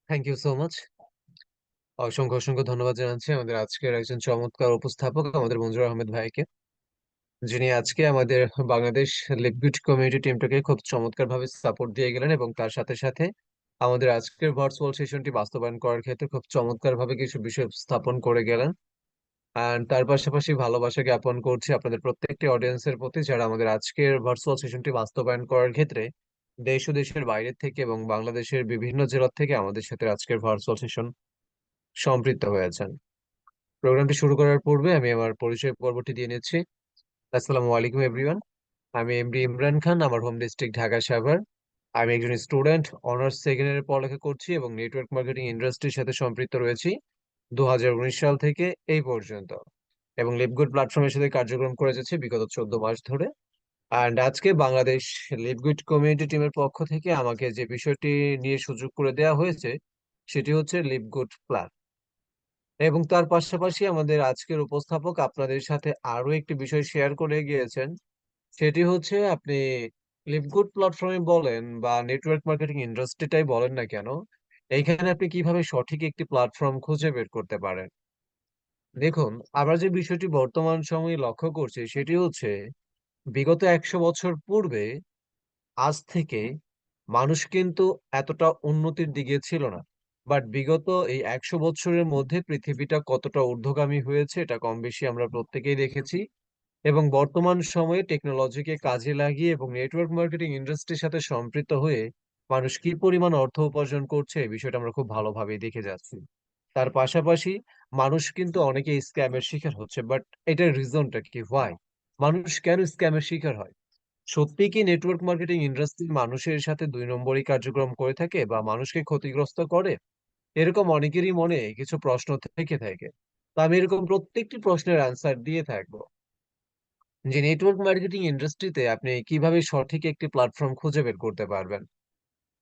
Thank you so much. অসংখ্য অসংখ্য ধন্যবাদ জানাচ্ছি আমাদের আজকের একজন চমৎকার উপস্থাপক আমাদের মঞ্জুর আহমেদ ভাইকে, যিনি আজকে আমাদের বাংলাদেশ লিকুইড কমিউনিটি টিমটাকে খুব চমৎকার ভাবে সাপোর্ট দিয়ে গেলেন এবং তার সাথে সাথে আমাদের আজকের ভার্চুয়াল সেশনটি বাস্তবায়ন করার ক্ষেত্রে খুব চমৎকার ভাবে কিছু বিষয় স্থাপন করে গেলেন। অ্যান্ড তার পাশাপাশি ভালোবাসা জ্ঞাপন করছি আপনাদের প্রত্যেকটি অডিয়েন্সের প্রতি, যারা আমাদের আজকের ভার্চুয়াল সেশনটি বাস্তবায়ন করার ক্ষেত্রে দেশ ও দেশের বাইরে থেকে এবং বাংলাদেশের বিভিন্ন জেলা থেকে আমাদের সাথে আজকের ভার্চুয়াল সেশন সম্পৃক্ত হয়েছেন। প্রোগ্রামটি শুরু করার পূর্বে আমি আমার পরিচয় পর্বটি দিয়ে নিচ্ছি। আসসালামু আলাইকুম এভরিওয়ান। আমি এমডি ইমরান খান, আমার হোম ডিস্ট্রিক্ট ঢাকা সাভার। আমি একজন স্টুডেন্ট, অনার্স সেকেন্ড ইয়ারে পড়ালেখা করছি এবং নেটওয়ার্ক মার্কেটিং ইন্ডাস্ট্রির সাথে সম্পৃক্ত রয়েছি 2019 সাল থেকে এই পর্যন্ত, এবং লিভগুড প্ল্যাটফর্মের সাথে কার্যক্রম করে যাচ্ছে বিগত 14 মাস ধরে। অ্যান্ড আজকে বাংলাদেশ লিভগুড কমিউনিটি টিমের পক্ষ থেকে আমাকে যে বিষয়টি নিয়ে সুযোগ করে দেওয়া হয়েছে সেটি হচ্ছে লিভগুড প্ল্যান। এবং তার পাশাপাশি আমাদের আজকের উপস্থাপক আপনাদের সাথে আরো একটি বিষয় শেয়ার করে গিয়েছেন, সেটি হচ্ছে আপনি লিভগুড প্ল্যাটফর্মে বলেন বা নেটওয়ার্ক মার্কেটিং ইন্ডাস্ট্রিটাই বলেন না কেন, এইখানে আপনি কিভাবে সঠিক একটি প্ল্যাটফর্ম খুঁজে বের করতে পারেন। দেখুন, আমরা যে বিষয়টি বর্তমান সময়ে লক্ষ্য করছি সেটি হচ্ছে বিগত 100 বছর পূর্বে আজ থেকে মানুষ কিন্তু এতটা উন্নতির দিকে ছিল না। বাট বিগত এই 100 বছরের মধ্যে পৃথিবীটা কতটা ঊর্ধ্বগামী হয়েছে এটা কম বেশি আমরা প্রত্যেকেই দেখেছি। এবং বর্তমান সময়ে টেকনোলজিকে কাজে লাগিয়ে এবং নেটওয়ার্ক মার্কেটিং ইন্ডাস্ট্রির সাথে সম্পৃক্ত হয়ে মানুষ কি পরিমাণ অর্থ উপার্জন করছে এই বিষয়টা আমরা খুব ভালোভাবেই দেখে যাচ্ছি। তার পাশাপাশি মানুষ কিন্তু অনেকেই স্ক্যামের শিকার হচ্ছে। বাট এটার রিজনটা কি? হোয়াই মানুষ কেন স্ক্যামের শিকার হয়? সত্যিই কি নেটওয়ার্ক মার্কেটিং ইন্ডাস্ট্রি মানুষের সাথে 2 নম্বরই কার্যক্রম করে থাকে বা মানুষকে ক্ষতিগ্রস্ত করে? এরকম অনেকেরই মনে কিছু প্রশ্ন থেকে থাকে। তো আমি এরকম প্রত্যেকটি প্রশ্নের অ্যান্সার দিয়ে থাকবো, যে নেটওয়ার্ক মার্কেটিং ইন্ডাস্ট্রিতে আপনি কিভাবে সঠিক একটি প্ল্যাটফর্ম খুঁজে বের করতে পারবেন,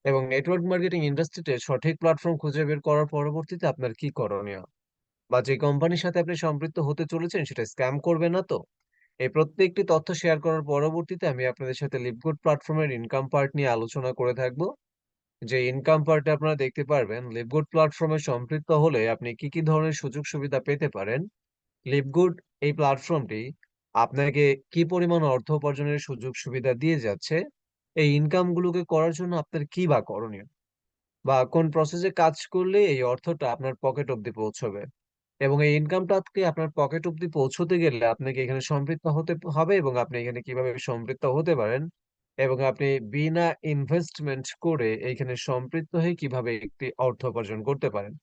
এবং নেটওয়ার্ক মার্কেটিং ইন্ডাস্ট্রিতে সঠিক প্ল্যাটফর্ম খুঁজে বের করার পরবর্তীতে আপনার কি করণীয়, বা যে কোম্পানির সাথে আপনি সম্পৃক্ত হতে চলেছেন সেটা স্ক্যাম করবে না তো। এই প্রত্যেকটি তথ্য শেয়ার করার পরবর্তীতে আমি আপনাদের সাথে লিভগুড প্ল্যাটফর্মের ইনকাম পার্ট নিয়ে আলোচনা করে থাকবো। যে ইনকাম পার্টে আপনারা দেখতে পারবেন লিভগুড প্ল্যাটফর্মে সম্পৃক্ত হলে আপনি কি কি ধরনের সুযোগ সুবিধা পেতে পারেন। লিভগুড এই প্ল্যাটফর্মটি আপনাকে কি পরিমাণ অর্থ উপার্জনের সুযোগ সুবিধা দিয়ে যাচ্ছে, এই ইনকাম গুলোকে করার জন্য আপনার কি বা করণীয়, বা কোন প্রসেসে কাজ করলে এই অর্থটা আপনার পকেট অব্দি পৌঁছবে, এবং এই ইনকামটা আজকে আপনার পকেট অব্দি পৌঁছতে গেলে আপনাকে এখানে সম্পৃক্ত হতে হবে, এবং আপনি এখানে কিভাবে সম্পৃক্ত হতে পারেন, এবং আপনি বিনা ইনভেস্টমেন্ট করে এইখানে সম্পৃক্ত হয়ে কিভাবে একটি অর্থ উপার্জন করতে পারেন।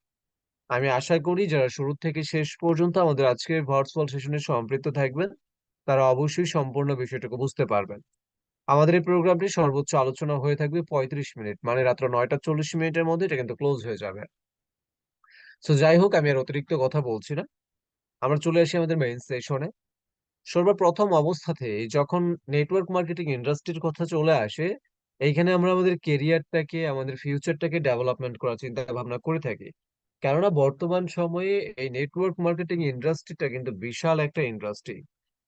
আমি আশা করি যারা শুরু থেকে শেষ পর্যন্ত আমাদের আজকের ভার্চুয়াল সেশনে সম্পৃক্ত থাকবেন তারা অবশ্যই সম্পূর্ণ বিষয়টাকে বুঝতে পারবেন। আমাদের এই প্রোগ্রামটি সর্বোচ্চ আলোচনা হয়ে থাকবে 35 মিনিট, মানে রাত্র 9টা 40 মিনিটের মধ্যে এটা কিন্তু ক্লোজ হয়ে যাবে। তো যাই হোক, আমি আর অতিরিক্ত কথা বলছি না, আমরা চলে আসি আমাদের মেইন সেশনে। সর্বপ্রথম অবস্থাতেই যখন নেটওয়ার্ক মার্কেটিং ইন্ডাস্ট্রির কথা চলে আসে, এইখানে আমরা আমাদের কেরিয়ারটাকে, আমাদের ফিউচারটাকে ডেভেলপমেন্ট করার চিন্তা ভাবনা করে থাকি। কেননা বর্তমান সময়ে এই নেটওয়ার্ক মার্কেটিং ইন্ডাস্ট্রিটা কিন্তু বিশাল একটা ইন্ডাস্ট্রি,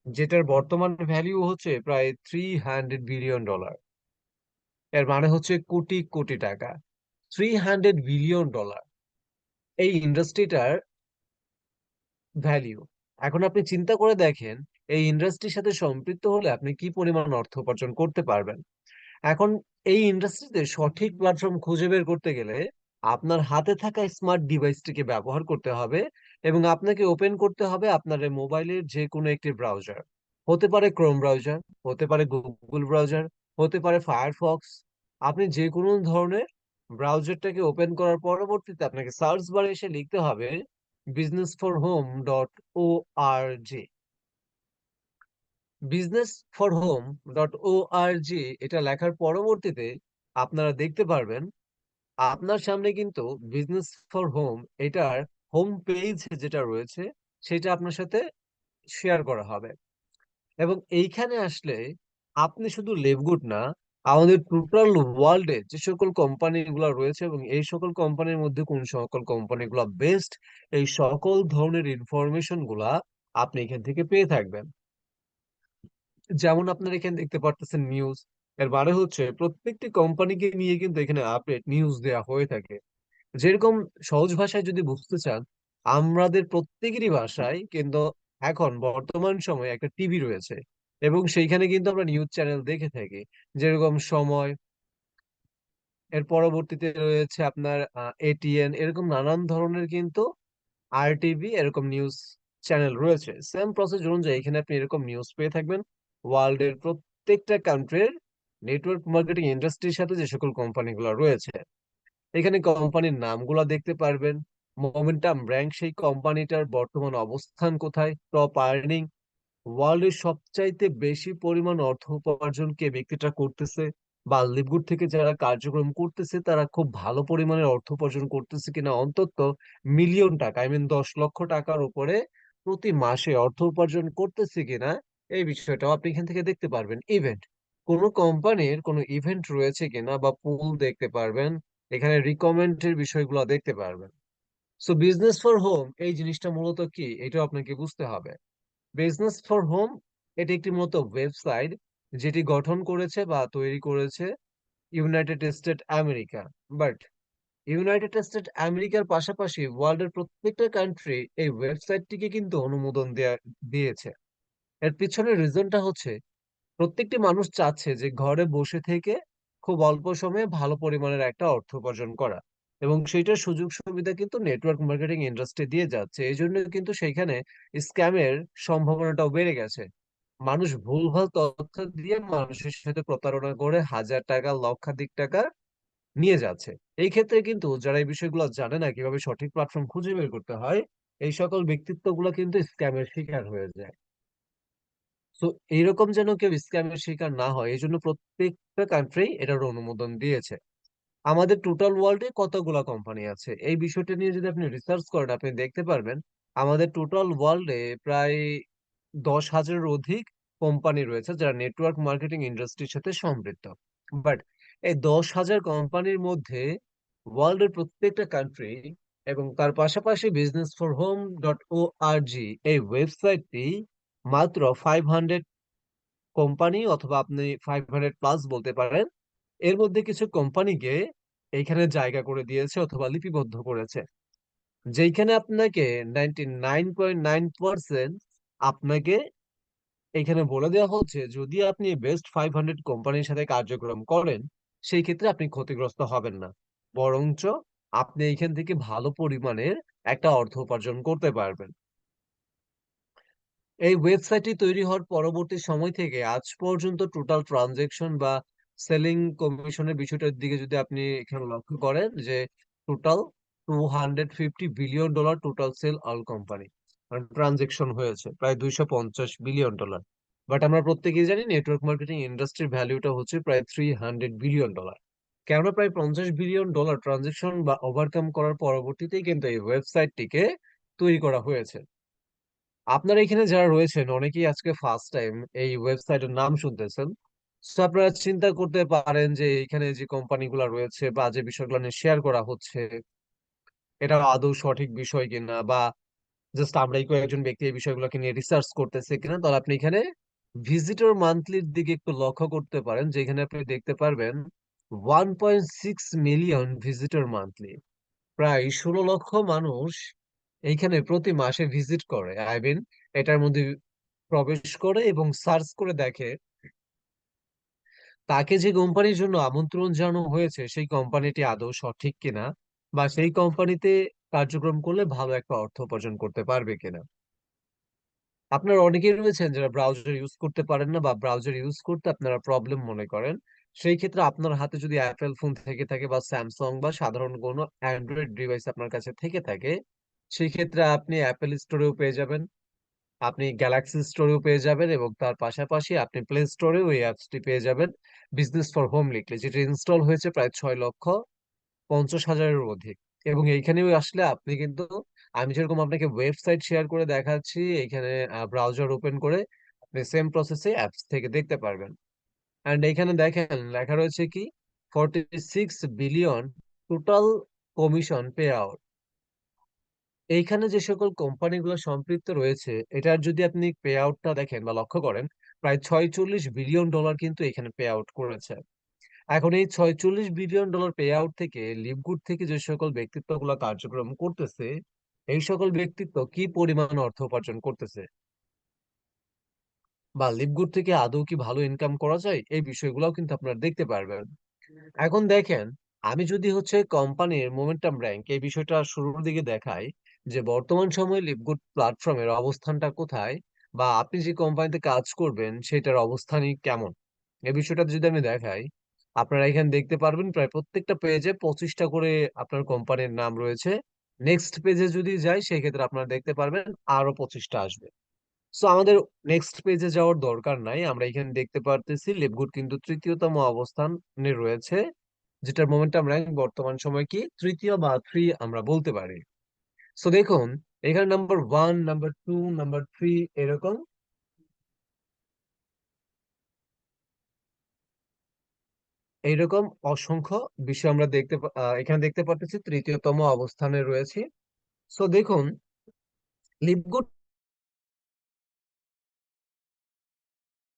যেটার বর্তমান ভ্যালু হচ্ছে প্রায় $300 বিলিয়ন। এর মানে হচ্ছে কোটি কোটি টাকা। $300 বিলিয়ন এই ইন্ডাস্ট্রিটার ভ্যালিউ। এখন আপনি চিন্তা করে দেখেন এই ইন্ডাস্ট্রির সাথে সম্পৃক্ত হলে আপনি কি পরিমাণ অর্থ উপার্জন করতে পারবেন। এখন এই ইন্ডাস্ট্রিতে সঠিক প্ল্যাটফর্ম খুঁজে বের করতে গেলে আপনার হাতে থাকা স্মার্ট ডিভাইসটিকে ব্যবহার করতে হবে, এবং আপনাকে ওপেন করতে হবে আপনার এই মোবাইলের যে কোনো একটি ব্রাউজার। হতে পারে ক্রোম ব্রাউজার, হতে পারে গুগল ব্রাউজার, হতে পারে ফায়ারফক্স। আপনি যে কোনো ধরনের ব্রাউজারটাকে ওপেন করার পরবর্তীতে আপনাকে সার্চ বারে এসে লিখতে হবে businessforhome.org। businessforhome.org এটা লেখার পরবর্তীতে আপনারা দেখতে পারবেন আপনার সামনে কিন্তু বিজনেস ফর হোম এটার হোম পেজ যেটা রয়েছে সেটা আপনার সাথে শেয়ার করা হবে। এবং এইখানে আসলে আপনি শুধু লেভগুড না, আমাদের টোটাল ওয়ার্ল্ডে যে সকল কোম্পানি গুলো রয়েছে এবং এই সকল কোম্পানির মধ্যে কোন সকল কোম্পানি গুলা বেস্ট, এই সকল ধরনের ইনফরমেশন গুলা আপনি এখান থেকে পেয়ে থাকবেন। যেমন আপনারা এখানে দেখতে পারতেছেন নিউজ, এর মানে হচ্ছে প্রত্যেকটি কোম্পানিকে নিয়ে কিন্তু এখানে আপডেট নিউজ দেওয়া হয়ে থাকে। যেরকম সহজ ভাষায় যদি বুঝতে চান, আমাদের প্রত্যেকেরই বাসায় কিন্তু এখন বর্তমান সময়ে একটা টিভি রয়েছে, এবং সেইখানে কিন্তু আমরা নিউজ চ্যানেল দেখে থাকি। যেরকম সময়, এর পরবর্তীতে রয়েছে আপনার এটিএন, এরকম নানান ধরনের কিন্তু আরটিভি এরকম নিউজ চ্যানেল রয়েছে। সেম প্রসেস অনুযায়ী এখানে আপনি এরকম নিউজ পেয়ে থাকবেন ওয়ার্ল্ডের প্রত্যেকটা কান্ট্রির নেটওয়ার্ক মার্কেটিং ইন্ডাস্ট্রির সাথে যে সকল কোম্পানিগুলো রয়েছে। এখানে কোম্পানির নামগুলো দেখতে পারবেন, মোমেন্টাম র্যাঙ্ক, সেই কোম্পানিটার বর্তমান অবস্থান কোথায়, টপ আর্নিং, ওয়ার্ল্ডের সবচাইতে বেশি পরিমাণ অর্থ উপার্জন কে ব্যক্তিটা করতেছে, বা লিভগুড থেকে যারা কার্যক্রম করতেছে তারা খুব ভালো পরিমাণের অর্থ উপার্জন করতেছে কিনা, অন্তত মিলিয়ন টাকা, আই মিন 10 লক্ষ টাকার উপরে প্রতি মাসে অর্থ উপার্জন করতেছে কিনা, এই বিষয়টাও আপনি এখান থেকে দেখতে পারবেন। ইভেন্ট, কোনো কোম্পানির কোনো ইভেন্ট রয়েছে কিনা বা পুল দেখতে পারবেন, এখানে রিকমেন্ডের বিষয়গুলো দেখতে পারবেন। সো বিজনেস ফর হোম এই জিনিসটা মূলত কি, এটা আপনাকে বুঝতে হবে। বিজনেস ফর হোম এটি একটি মূলত ওয়েবসাইট, যেটি গঠন করেছে বা তৈরি করেছে United state America. But United state আমেরিকার পাশাপাশি ওয়ার্ল্ডের প্রত্যেকটা কান্ট্রি এই ওয়েবসাইটটিকে কিন্তু অনুমোদন দিয়েছে। এর পিছনের রিজনটা হচ্ছে প্রত্যেকটি মানুষ চাচ্ছে যে ঘরে বসে থেকে খুব অল্প সময়ে ভালো পরিমাণের একটা অর্থ উপার্জন করা, এবং সেইটার সুযোগ সুবিধা কিন্তু নেটওয়ার্ক মার্কেটিং ইন্ডাস্ট্রি দিয়ে যাচ্ছে। এই জন্য কিন্তু সেইখানে স্ক্যামের সম্ভাবনাটাও বেড়ে গেছে। মানুষ ভুলভাল তথ্য দিয়ে মানুষের সাথে প্রতারণা করে হাজার টাকা, লক্ষাধিক টাকা নিয়ে যাচ্ছে। এই ক্ষেত্রে কিন্তু যারা এই বিষয়গুলো জানে না কিভাবে সঠিক প্ল্যাটফর্ম খুঁজে বের করতে হয়, এই সকল ব্যক্তিত্বগুলো কিন্তু স্ক্যামের শিকার হয়ে যায়। তো এইরকম যেন কেউ স্ক্যামের শিকার না হয়, এই জন্য প্রত্যেকটা কান্ট্রি এটার অনুমোদন দিয়েছে। আমাদের টোটাল ওয়ার্ল্ডে কতগুলা কোম্পানি আছে, এই বিষয়টা নিয়ে যদি আপনি রিসার্চ করেন আপনি দেখতে পারবেন আমাদের টোটাল ওয়ার্ল্ডে প্রায় 10,000-এর অধিক কোম্পানি রয়েছে যারা নেটওয়ার্ক মার্কেটিং ইন্ডাস্ট্রির সাথে সম্পৃক্ত। বাট এই 10,000 কোম্পানির মধ্যে ওয়ার্ল্ডের প্রত্যেকটা কান্ট্রি এবং তার পাশাপাশি business for home dot O R G এই ওয়েবসাইটটি মাত্র 500 কোম্পানি, অথবা আপনি 500+ বলতে পারেন, এর মধ্যে কিছু কোম্পানিকে এইখানে জায়গা করে দিয়েছে অথবা লিপিবদ্ধ করেছে, যেইখানে আপনাকে 99.9% আপনাকে এখানে বলে দেওয়া হচ্ছে যদি আপনি বেস্ট 500 কোম্পানির সাথে কার্যক্রম করেন, সেই ক্ষেত্রে আপনি ক্ষতিগ্রস্ত হবেন না, বরঞ্চ আপনি এইখান থেকে ভালো পরিমাণের একটা অর্থ উপার্জন করতে পারবেন। এই ওয়েবসাইটটি তৈরি হওয়ার পরবর্তী সময় থেকে আজ পর্যন্ত টোটাল ট্রানজেকশন বা সেলিং কমিশনের বিষয়টার দিকে যদি আপনি এখানে লক্ষ্য করেন, যে total $250 billion total sell all company transaction হয়েছে, প্রায় $250 বিলিয়ন। বাট আমরা প্রত্যেকেই জানি নেটওয়ার্ক মার্কেটিং ইন্ডাস্ট্রির ভ্যালুটা হচ্ছে প্রায় $300 বিলিয়ন। কেননা প্রায় $50 বিলিয়ন ট্রানজেকশন বা ওভারকাম করার পরবর্তীতেই কিন্তু এই ওয়েবসাইটটিকে তৈরি করা হয়েছে। আপনারা এখানে যারা রয়েছেন অনেকেই আজকে ফার্স্ট টাইম এই ওয়েবসাইটের নাম শুনতেছেন। তো আপনারা চিন্তা করতে পারেন যে এখানে যে কোম্পানিগুলো রয়েছে বা যে বিষয়গুলো নিয়ে শেয়ার করা হচ্ছে, এটা আদৌ সঠিক বিষয় কিনা, বা জাস্ট আমরাই কয়েকজন ব্যক্তি এই বিষয়গুলোকে নিয়ে রিসার্চ করতেছে কিনা। তাহলে আপনি এখানে ভিজিটর মান্থলির দিকে একটু লক্ষ্য করতে পারেন, যেখানে আপনি দেখতে পারবেন 1.6 মিলিয়ন ভিজিটর মান্থলি, প্রায় 16 লক্ষ মানুষ এইখানে প্রতি মাসে ভিজিট করে, আই মিন এটার মধ্যে প্রবেশ করে এবং সার্চ করে দেখে তাকে যে কোম্পানির জন্য আমন্ত্রণ জানানো হয়েছে সেই কোম্পানিটি আদৌ সঠিক কিনা, বা সেই কোম্পানিতে কার্যক্রম করলে ভালো একটা অর্থ উপার্জন করতে পারবে কিনা। আপনারা অনেকেই রয়েছেন যারা ব্রাউজার ইউজ করতে পারেন না, বা ব্রাউজার ইউজ করতে আপনারা প্রবলেম মনে করেন। সেই ক্ষেত্রে আপনার হাতে যদি অ্যাপেল ফোন থেকে থাকে বা স্যামসাং বা সাধারণ কোনো অ্যান্ড্রয়েড ডিভাইস আপনার কাছে থেকে থাকে, সেই ক্ষেত্রে আপনি অ্যাপেল স্টোরেও পেয়ে যাবেন, আপনি গ্যালাক্সি স্টোরেও পেয়ে যাবেন, এবং তার পাশাপাশি আপনি প্লে স্টোরেও এই অ্যাপসটি পেয়ে যাবেন বিজনেস ফর হোম লিখলে, যেটা ইনস্টল হয়েছে প্রায় 6,50,000-এর অধিক। এবং এইখানেও আসলে আপনি কিন্তু, আমি যেরকম আপনাকে ওয়েবসাইট শেয়ার করে দেখাচ্ছি, এখানে ব্রাউজার ওপেন করে আপনি সেম প্রসেসে অ্যাপস থেকে দেখতে পারবেন। অ্যান্ড এখানে দেখেন লেখা রয়েছে কি 46 billion total commission pay out. এইখানে যে সকল কোম্পানিগুলো সম্পৃক্ত রয়েছে এটার যদি আপনি পে আউটটা দেখেন বা লক্ষ্য করেন, প্রায় $46 বিলিয়ন কিন্তু এখানে পে আউট করেছে। এখন এই $46 বিলিয়ন পে আউট থেকে লিভগুড থেকে যে সকল ব্যক্তিত্বগুলো কার্যক্রম করতেছে, এই সকল ব্যক্তিত্ব কি পরিমাণ অর্থ উপার্জন করতেছে, বা লিভগুড থেকে আদৌ কি ভালো ইনকাম করা যায়, এই বিষয়গুলোও কিন্তু আপনারা দেখতে পারবেন। এখন দেখেন, আমি যদি হচ্ছে কোম্পানির মোমেন্টাম র্যাঙ্ক এই বিষয়টা শুরুর দিকে দেখাই, যে বর্তমান সময়ে লিভগুড প্ল্যাটফর্মের অবস্থানটা কোথায়, বা আপনি যে কোম্পানিতে কাজ করবেন সেটার অবস্থানই কেমন, এই বিষয়টা যদি আমি দেখাই, আপনারা এখানে দেখতে পারবেন প্রায় প্রত্যেকটা পেজে 25টা করে আপনার কোম্পানির নাম রয়েছে। নেক্সট পেজে যদি যাই সেক্ষেত্রে আপনারা দেখতে পারবেন আরো 25টা আসবে। সো আমাদের নেক্সট পেজে যাওয়ার দরকার নাই, আমরা এখানে দেখতে পারতেছি লিভগুড কিন্তু তৃতীয়তম অবস্থানে রয়েছে, যেটার মোমেন্টাম র্যাঙ্ক বর্তমান সময় কি তৃতীয় বা থ্রি আমরা বলতে পারি। সো দেখুন, এখানে নাম্বার 1, নাম্বার 2, নাম্বার 3 এরকম এইরকম অসংখ্য বিষয় আমরা এখানে দেখতে পারতেছি তৃতীয়তম অবস্থানে রয়েছে। সো দেখুন, লিভগুড,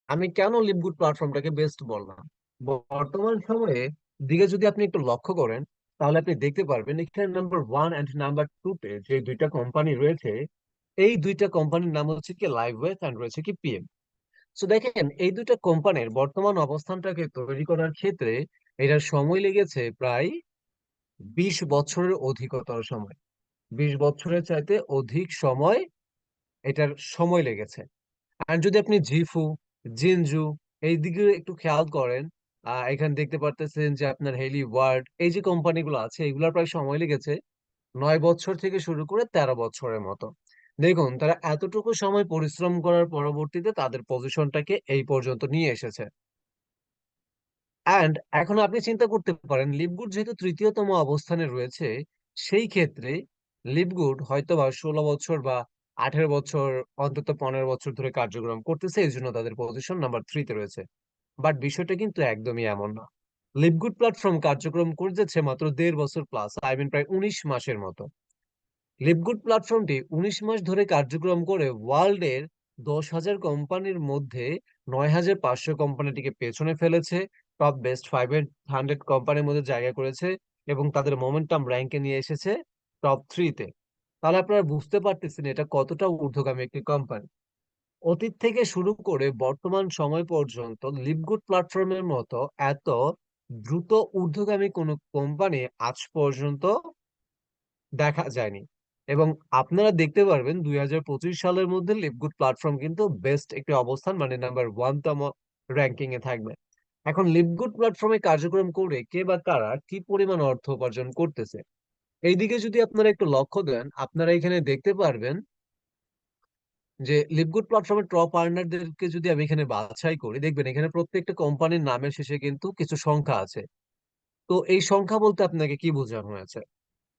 আমি কেন লিভগুড প্ল্যাটফর্মটাকে বেস্ট বললাম, বর্তমান সময়ে দিকে যদি আপনি একটু লক্ষ্য করেন, তাহলে আপনি দেখতে পারবেন এখানে নাম্বার 1 এন্ড নাম্বার 2 তে যে দুইটা কোম্পানি রয়েছে, এই দুইটা কোম্পানির নাম হচ্ছে কি লাইভওয়েথ এন্ড রয়েছে কি পিএম। সো দেখেন, এই দুইটা কোম্পানির বর্তমান অবস্থানটাকে তৈরি করার ক্ষেত্রে এটার সময় লেগেছে প্রায় 20 বছরের অধিকতর সময়। 20 বছরের চাইতে অধিক সময় এটার সময় লেগেছে। আর যদি আপনি জিফু, জিনজু এই দিকে একটু খেয়াল করেন, এখানে দেখতে পারতেছেন যে আপনার হেলি ওয়ার্ড এই যে কোম্পানিগুলো আছে, এগুলোর প্রায় সময় লেগেছে 9 বছর থেকে শুরু করে 13 বছরের মতো। দেখুন, তারা এতটুকু সময় পরিশ্রম করার পরবর্তীতে তাদের পজিশনটাকে এই পর্যন্ত নিয়ে এসেছে। অ্যান্ড এখন আপনি চিন্তা করতে পারেন, লিভগুড যেহেতু তৃতীয়তম অবস্থানে রয়েছে, সেই ক্ষেত্রে লিভগুড হয়তোবা 16 বছর বা 18 বছর, অন্তত 15 বছর ধরে কার্যক্রম করতেছে, এই জন্য তাদের পজিশন নাম্বার 3 তে রয়েছে। বাট বিষয়টা কিন্তু একদমই এমন না। লিভগুড প্ল্যাটফর্ম কার্যক্রম করেছে মাত্র 1.5 বছর প্লাস, আই মিন প্রায় 19 মাসের মতো। লিভগুড প্ল্যাটফর্মটি 19 মাস ধরে কার্যক্রম করে ওয়ার্ল্ডের 10,000 কোম্পানির মধ্যে 9,500 কোম্পানিটিকে পেছনে ফেলেছে, টপ বেস্ট 500 কোম্পানির মধ্যে জায়গা করেছে, এবং তাদের মোমেন্টাম র্যাঙ্কে নিয়ে এসেছে টপ 3 তে। তাহলে আপনারা বুঝতে পারতেছেন এটা কতটা ঊর্ধ্বগামী একটি কোম্পানি। অতীত থেকে শুরু করে বর্তমান সময় পর্যন্ত লিভগুড প্ল্যাটফর্মের মতো এত দ্রুত ঊর্ধ্বগামী কোনো কোম্পানি আজ পর্যন্ত দেখা যায়নি। এবং আপনারা দেখতে পারবেন 2025 সালের মধ্যে লিভগুড প্ল্যাটফর্ম কিন্তু বেস্ট একটি অবস্থান, মানে নাম্বার 1 তম র্যাঙ্কিং এ থাকবে। এখন লিভগুড প্ল্যাটফর্মে কার্যক্রম করে কে বা কারা কি পরিমাণ অর্থ উপার্জন করতেছে, এইদিকে যদি আপনারা একটু লক্ষ্য দেন, আপনারা এখানে দেখতে পারবেন যে লিভগুড প্ল্যাটফর্মের টপ আর্নারদেরকে যদি আমি এখানে বাছাই করি, দেখবেন এখানে প্রত্যেকটা কোম্পানির নামের শেষে কিন্তু কিছু সংখ্যা আছে। তো এই সংখ্যা বলতে আপনাকে কি বোঝানো হয়েছে?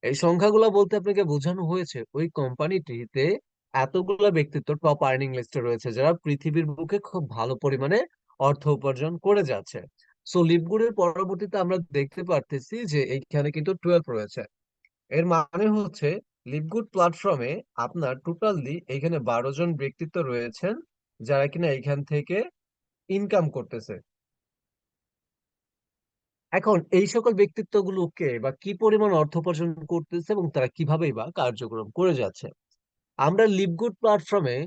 এই সংখ্যাগুলো বলতে আপনাকে বোঝানো হয়েছে ওই কোম্পানিটিতে এতগুলা ব্যক্তিত্ব টপ আর্নিং লিস্টে রয়েছে, যারা পৃথিবীর বুকে খুব ভালো পরিমাণে অর্থ উপার্জন করে যাচ্ছে। সো লিভগুডের পরবর্তীতে আমরা দেখতে পারতেছি যে এইখানে কিন্তু 12 রয়েছে। এর মানে হচ্ছে লিভগুড প্ল্যাটফর্মে আপনার টোটালি এখানে 12 জন ব্যক্তিত্ব রয়েছেন, যারা কিনা এখান থেকে ইনকাম করতেছে। এখন এই সকল ব্যক্তিত্বগুলোকে বা কি পরিমাণ অর্থ উপার্জন করতেছে এবং তারা কিভাবেই বা কার্যক্রম করে যাচ্ছে, আমরা লিভগুড প্ল্যাটফর্মে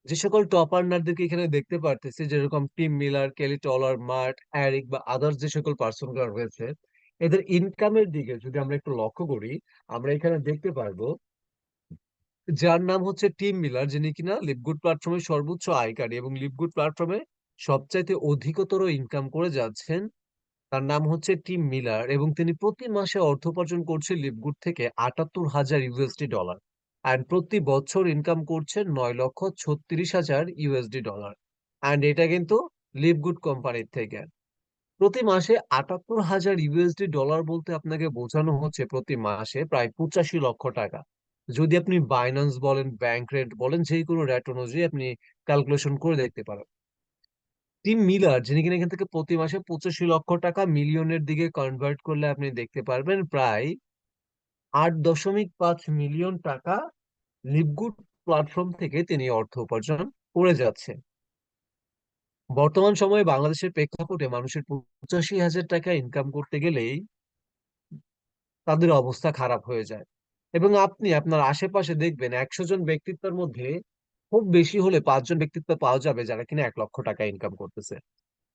যে সকল টপ আর্নারদেরকে এখানে দেখতে পারতেছি, যেরকম টিম মিলার, কেলি টলার, মার্ট, এরিক বা আদার্স যে সকল পার্সন গুলো রয়েছে, এদের ইনকামের দিকে যদি আমরা একটু লক্ষ্য করি, আমরা এখানে দেখতে পারবো যার নাম হচ্ছে টিম মিলার, যিনি কিনা লিভগুড প্ল্যাটফর্মের সর্বোচ্চ আয়কারী এবং লিভগুড প্ল্যাটফর্মে সবচাইতে অধিকতর ইনকাম করে যাচ্ছেন। তার নাম হচ্ছে টিম মিলার, এবং তিনি প্রতি মাসে অর্থ উপার্জন করছে লিভগুড থেকে 78,000 USD ডলার। আর প্রতি বছর ইনকাম করছে 9,36,000 USD ডলার। অ্যান্ড এটা কিন্তু লিভগুড কোম্পানির থেকে। প্রতি মাসে 78,000 USD ডলার বলতে আপনাকে বোঝানো হচ্ছে প্রতি মাসে প্রায় 85 লক্ষ টাকা। যদি আপনি বাইন্যান্স বলেন, ব্যাংক রেট বলেন, যে কোনো রেট অনুযায়ী আপনি ক্যালকুলেশন করে দেখতে পারেন। টিম মিলার, যিনি কিনা এখান থেকে প্রতি মাসে 85 লক্ষ টাকা মিলিয়নের দিকে কনভার্ট করলে আপনি দেখতে পারবেন প্রায় 8.5 মিলিয়ন টাকা লিভগুড প্ল্যাটফর্ম থেকে তিনি অর্থ উপার্জন করে যাচ্ছে। বর্তমান সময়ে বাংলাদেশের প্রেক্ষাপটে মানুষের 85,000 টাকা ইনকাম করতে গেলেই তাদের অবস্থা খারাপ হয়ে যায়। এবং আপনি আপনার আশেপাশে দেখবেন 100 জন ব্যক্তিত্বের মধ্যে খুব বেশি হলে 5 জন ব্যক্তিত্ব পাওয়া যাবে যারা কিনা 1 লক্ষ টাকা ইনকাম করতেছে।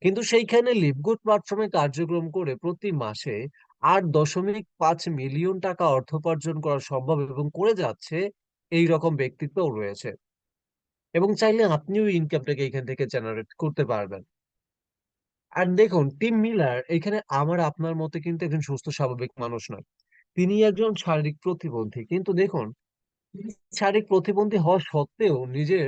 কিন্তু সেইখানে লিভগুড প্ল্যাটফর্মে কার্যক্রম করে প্রতি মাসে 8.5 মিলিয়ন টাকা অর্থ উপার্জন করা সম্ভব এবং করে যাচ্ছে এই রকম ব্যক্তিত্বও রয়েছে। এবং চাইলে আপনিও ইনকামটাকে এখান থেকে জেনারেট করতে পারবেন। আর দেখুন, টিম মিলার এখানে আমার আপনার মতে কিন্তু একজন সুস্থ স্বাভাবিক মানুষ নয়। তিনি একজন শারীরিক প্রতিবন্ধী। কিন্তু দেখুন, তিনি শারীরিক প্রতিবন্ধী হওয়া সত্ত্বেও নিজের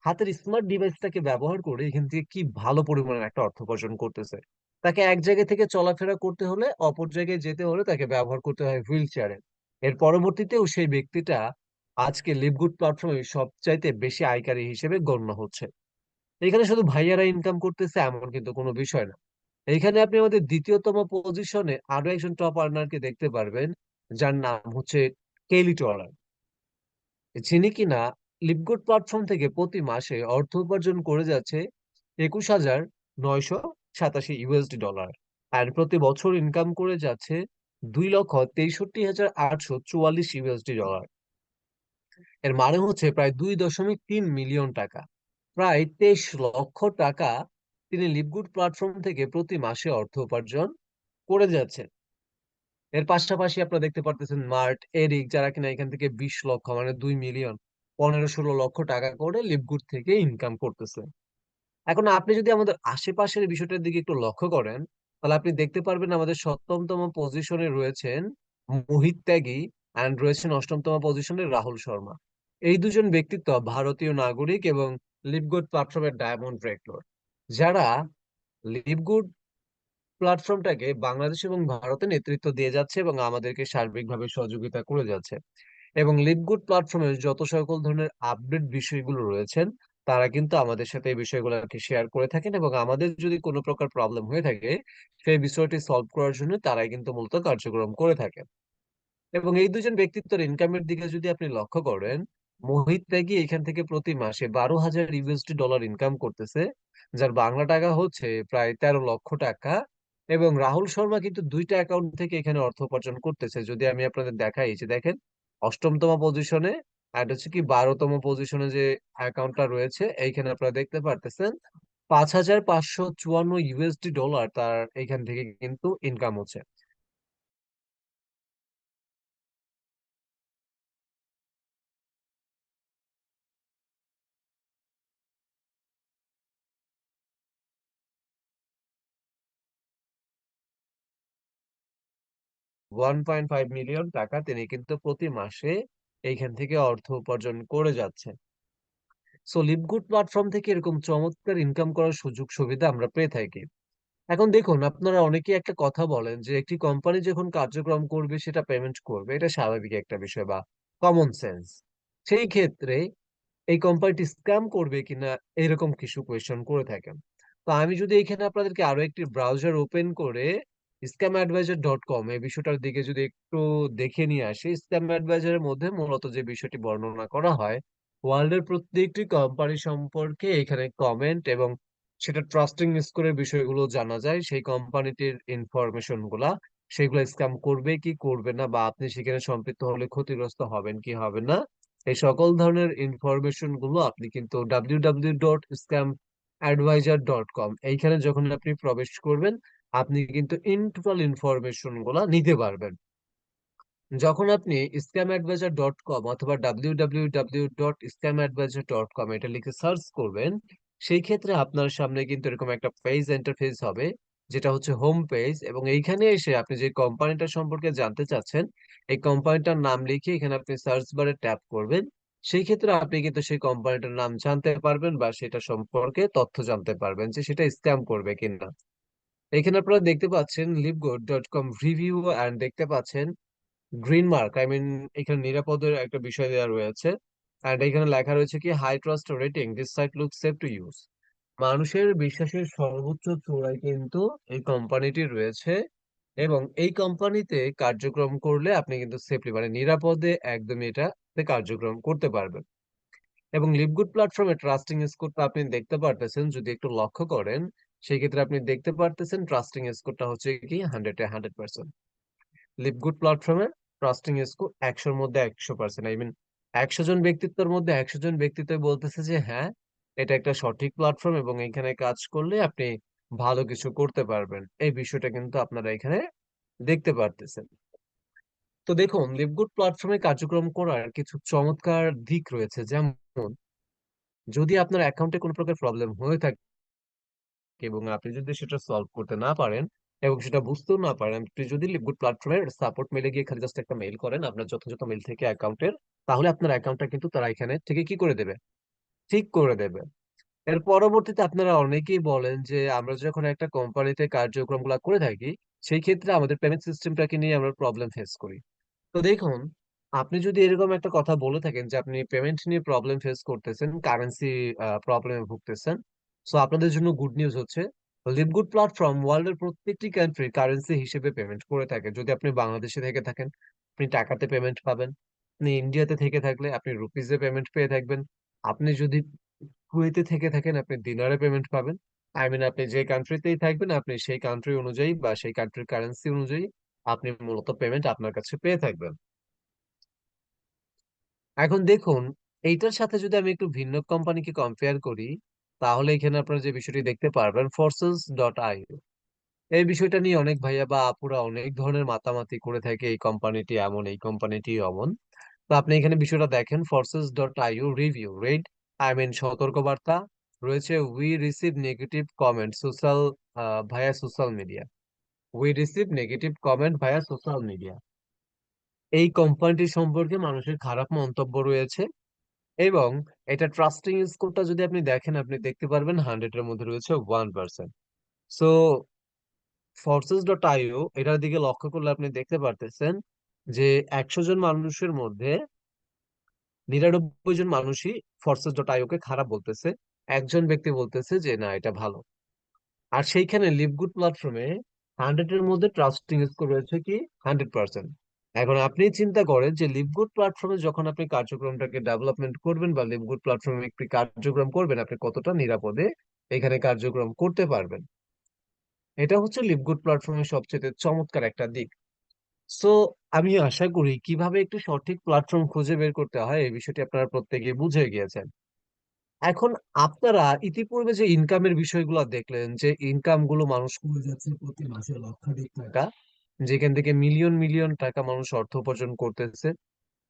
হাতের স্মার্ট ডিভাইসটাকে ব্যবহার করে এখান থেকে কি ভালো পরিমাণের একটা অর্থ উপার্জন করতেছে। তাকে এক জায়গা থেকে চলাফেরা করতে হলে অপর জায়গায় যেতে হলে তাকে ব্যবহার করতে হয় হুইল চেয়ারে। এর পরবর্তীতেও সেই ব্যক্তিটা আজকে লিভগুড প্ল্যাটফর্মে সবচাইতে বেশি আয়কারী হিসেবে গণ্য হচ্ছে। এখানে শুধু ভাইয়ারা ইনকাম করতেছে এমন কিন্তু কোনো বিষয় না। এইখানে আপনি আমাদের দ্বিতীয়তম পজিশনে আরো একজন টপ আর্নারকে দেখতে পারবেন, যার নাম হচ্ছে কেলি টলার। যিনি কিনা লিভগুড প্ল্যাটফর্ম থেকে প্রতি মাসে অর্থ উপার্জন করে যাচ্ছে 21,987 ইউএসডি ডলার। আর প্রতি বছর ইনকাম করে যাচ্ছে 2,63,844 ইউএসডি ডলার। এর মানে হচ্ছে প্রায় 2.3 মিলিয়ন টাকা, প্রায় 23 লক্ষ টাকা তিনি লিভগুড প্ল্যাটফর্ম থেকে প্রতি মাসে অর্থ উপার্জন করে যাচ্ছেন। এর পাশাপাশি আপনারা দেখতে পারতেছেন মার্ট, এরিক যারা কিনা এখান থেকে 20 লক্ষ মানে 2 মিলিয়ন 15-16 লক্ষ টাকা করে লিভগুড থেকে ইনকাম করতেছে। এখন আপনি যদি আমাদের আশেপাশের বিষয়টার দিকে একটু লক্ষ্য করেন, তাহলে আপনি দেখতে পারবেন আমাদের 7তম পজিশনে রয়েছেন মোহিত ত্যাগী অ্যান্ড রয়েছেন 8তম পজিশনে রাহুল শর্মা। এই দুজন ব্যক্তিত্ব ভারতীয় নাগরিক এবং লিভগুড প্ল্যাটফর্মের ডায়মন্ড রেকর্ড, যারা লিভগুড প্ল্যাটফর্মটাকে বাংলাদেশ এবং ভারতে নেতৃত্ব দিয়ে যাচ্ছে এবং আমাদেরকে সার্বিকভাবে সহযোগিতা করে যাচ্ছে। এবং লিভগুড প্ল্যাটফর্মে যত সকল ধরনের আপডেট বিষয়গুলো রয়েছেন, তারা কিন্তু আমাদের সাথে এই বিষয়গুলোকে শেয়ার করে থাকেন এবং আমাদের যদি কোনো প্রকার প্রবলেম হয়ে থাকে সেই বিষয়টি সলভ করার জন্য তারাই কিন্তু মূলত কার্যক্রম করে থাকে। এবং এই দুজন ব্যক্তিত্বের ইনকামের দিকে যদি আপনি লক্ষ্য করেন, মোহিত ত্যাগী এখান থেকে প্রতি মাসে 12,000 ইউএসডি ডলার ইনকাম করতেছে, যার বাংলা টাকা হচ্ছে প্রায় 13 লক্ষ টাকা। এবং রাহুল শর্মা কিন্তু দুইটা অ্যাকাউন্ট থেকে এখানে অর্থ উপার্জন করতেছে। যদি আমি আপনাদের দেখাই, এই যে দেখেন 8তম পজিশনে আর হচ্ছে কি 12তম পজিশনে যে অ্যাকাউন্টটা রয়েছে, এইখানে আপনারা দেখতে পারতেছেন 5,554 ইউএসডি ডলার তার এখান থেকে কিন্তু ইনকাম হচ্ছে। 1.5 মিলিয়ন টাকা তিনি কিন্তু প্রতি মাসে এইখান থেকে অর্থ উপার্জন করে যাচ্ছে। সো লিভগুড প্ল্যাটফর্ম থেকে এরকম চমৎকার ইনকাম করার সুযোগ সুবিধা আমরা পেয়ে থাকি। এখন দেখুন, আপনারা অনেকেই একটা কথা বলেন যে একটি কোম্পানি যখন কার্যক্রম করবে সেটা পেমেন্ট করবে, এটা স্বাভাবিক একটা বিষয় বা কমন সেন্স। সেই ক্ষেত্রে এই কোম্পানিটি স্ক্যাম করবে কিনা এরকম কিছু কোয়েশ্চেন করে থাকেন। তো আমি যদি এখানে আপনাদেরকে আরো একটি ব্রাউজার ওপেন করে scammadvisor.com এই বিষয়টার দিকে যদি একটু দেখে নিয়ে আসি, স্ক্যাম অ্যাডভাইজারের মধ্যে মূলত যে বিষয়টি বর্ণনা করা হয়, ওয়ার্ল্ডের প্রত্যেকটি কোম্পানি সম্পর্কে এখানে কমেন্ট এবং সেটা ট্রাস্টিং স্কোরের বিষয়গুলো জানা যায়, সেই কোম্পানিটির ইনফরমেশন গুলা, সেগুলো স্ক্যাম করবে কি করবে না, বা আপনি সেখানে সম্পৃক্ত হলে ক্ষতিগ্রস্ত হবেন কি হবে না, এই সকল ধরনের ইনফরমেশন গুলো আপনি কিন্তু www.scammadvisor.com এইখানে যখন আপনি প্রবেশ করবেন, আপনি কিন্তু ইন টোটাল ইনফরমেশন গুলা নিতে পারবেন। যখন আপনি scammadvisor.com অথবা www.scammadvisor.com এটা লিখে সার্চ করবেন, সেই ক্ষেত্রে আপনার সামনে কিন্তু এরকম একটা পেজ ইন্টারফেস হবে, যেটা হচ্ছে হোম পেজ। এবং এইখানে এসে আপনি যে কোম্পানিটা সম্পর্কে জানতে চাচ্ছেন, এই কোম্পানিটার নাম লিখে এখানে আপনি সার্চ বারে ট্যাপ করবেন। সেই ক্ষেত্রে আপনি কিন্তু সেই কোম্পানিটার নাম জানতে পারবেন বা সেটা সম্পর্কে তথ্য জানতে পারবেন যে সেটা স্ক্যাম করবে কিনা। এখানে আপনারা দেখতে পাচ্ছেন লিভগুড.com রিভিউ অ্যান্ড দেখতে পাচ্ছেন গ্রিন মার্ক, আই মিন এখানে নিরাপদের একটা বিষয় দেওয়া রয়েছে। এন্ড এখানে লেখা রয়েছে কি high trust rating, this site look safe to use. মানুষের বিশ্বাসের সর্বোচ্চ চূড়ায় কিন্তু এই কোম্পানিটি রয়েছে এবং এই কোম্পানিতে কার্যক্রম করলে আপনি কিন্তু সেফলি মানে নিরাপদে একদমই এটাতে কার্যক্রম করতে পারবেন। এবং লিভগুড প্ল্যাটফর্মে ট্রাস্টিং স্কোরটা আপনি দেখতে পারতেছেন, যদি একটু লক্ষ্য করেন সেই ক্ষেত্রে আপনি দেখতে পারতেছেন ট্রাস্টিং স্কোরটা হচ্ছে কি 100-এ 100%। লিভগুড প্ল্যাটফর্মে ট্রাস্টিং স্কোর 100-র মধ্যে 100%। আই মিন 100 জন ব্যক্তিত্বের মধ্যে 100 জন ব্যক্তিত্ব বলতেছে যে হ্যাঁ, এটা একটা সঠিক প্ল্যাটফর্ম এবং এখানে কাজ করলে আপনি ভালো কিছু করতে পারবেন। এই বিষয়টা কিন্তু আপনারা এখানে দেখতে পারতেছেন। তো দেখুন, লিভগুড প্ল্যাটফর্মে কার্যক্রম করার কিছু চমৎকার দিক রয়েছে, যেমন যদি আপনার অ্যাকাউন্টে কোনো প্রকার প্রবলেম হয়ে থাকে এবং আপনি যদি সেটা সলভ করতে না পারেন এবং সেটা বুঝতেও না পারেন, আপনি যদি লিভগুড প্ল্যাটফর্মের সাপোর্ট মেলে গিয়ে খালি জাস্ট একটা মেইল করেন আপনার যথাযথ মেইল থেকে অ্যাকাউন্টের, তাহলে আপনার অ্যাকাউন্টটা কিন্তু তারা এখানে থেকে কি করে দেবে, ঠিক করে দেবে। এর পরবর্তীতে আপনারা অনেকেই বলেন যে আমরা যখন একটা কোম্পানিতে কার্যক্রমগুলো করে থাকি সেই ক্ষেত্রে আমাদের পেমেন্ট সিস্টেমটাকে নিয়ে আমরা প্রবলেম ফেস করি। তো দেখুন, আপনি যদি এরকম একটা কথা বলে থাকেন যে আপনি পেমেন্ট নিয়ে প্রবলেম ফেস করতেছেন, কারেন্সি প্রবলেমে ভুগতেছেন, সো আপনাদের জন্য গুড নিউজ হচ্ছে লিভগুড প্ল্যাটফর্ম ওয়ার্ল্ড এর প্রত্যেকটি কান্ট্রি কারেন্সি হিসেবে পেমেন্ট করে থাকে। যদি আপনি বাংলাদেশে থেকে থাকেন আপনি টাকাতে পেমেন্ট পাবেন, আপনি ইন্ডিয়াতে থেকে থাকলে আপনি রুপিজে পেমেন্ট পেয়ে থাকবেন, আপনি যদি কুয়েতে থেকে থাকেন আপনি দিনারে পেমেন্ট পাবেন। আই মিন আপনি যে কান্ট্রিতেই থাকবেন আপনি সেই কান্ট্রি অনুযায়ী বা সেই কান্ট্রির কারেন্সি অনুযায়ী আপনি মূলত পেমেন্ট আপনার কাছে পেয়ে থাকবেন। এখন দেখুন, এইটার সাথে যদি আমি একটু ভিন্ন কোম্পানিকে কম্পেয়ার করি তাহলে এখানে আপনারা যে বিষয়টি দেখতে পারবেন ফোর্সেস.আইও। এই বিষয়টা নিয়ে অনেক ভাইয়া বা আপুরা অনেক ধরনের মাতামাতি করে থাকে, এই কোম্পানিটি এমন এই কোম্পানিটি অমন। তো আপনি এখানে বিষয়টা দেখেন ফোর্সেস.আইও রিভিউ রেড, আই মিন সতর্কবার্তা রয়েছে, we receive negative comment social via social media, we receive negative comment via social media. এই কোম্পানিটি সম্পর্কে মানুষের খারাপ মন্তব্য রয়েছে এবং এটা ট্রাস্টিং স্কোরটা যদি আপনি দেখেন আপনি দেখতে পারবেন 100-এর মধ্যে রয়েছে 1%। সো ফোর্সেস.আইও এটার দিকে লক্ষ্য করলে আপনি দেখতে পারতেছেন যে 100 জন মানুষের মধ্যে 99 জন মানুষই ফোর্সেস.আইও কে খারাপ বলতেছে, একজন ব্যক্তি বলতেছে যে না এটা ভালো। আর সেইখানে লিভগুড প্ল্যাটফর্মে 100-এর মধ্যে ট্রাস্টিং স্কোর রয়েছে কি 100%। এখন আপনি চিন্তা করেন যে লিভগুড প্ল্যাটফর্মে যখন আপনি কার্যক্রমটাকে ডেভেলপমেন্ট করবেন বা লিভগুড প্ল্যাটফর্মে একটি কার্যক্রম করবেন আপনি কতটা নিরাপদে এখানে কার্যক্রম করতে পারবেন। এটা হচ্ছে লিভগুড প্ল্যাটফর্মের সবচেয়ে চমৎকার একটা দিক। সো আমি আশা করি কিভাবে একটি সঠিক প্ল্যাটফর্ম খুঁজে বের করতে হয় এই বিষয়টি আপনারা প্রত্যেকেই বুঝে গিয়েছেন। এখন আপনারা ইতিপূর্বে যে ইনকামের বিষয়গুলো দেখলেন যে ইনকাম গুলো মানুষ করে যাচ্ছে প্রতি মাসে লক্ষাধিক টাকা, যেখান থেকে মিলিয়ন মিলিয়ন টাকা মানুষ অর্থ উপার্জন করতেছে।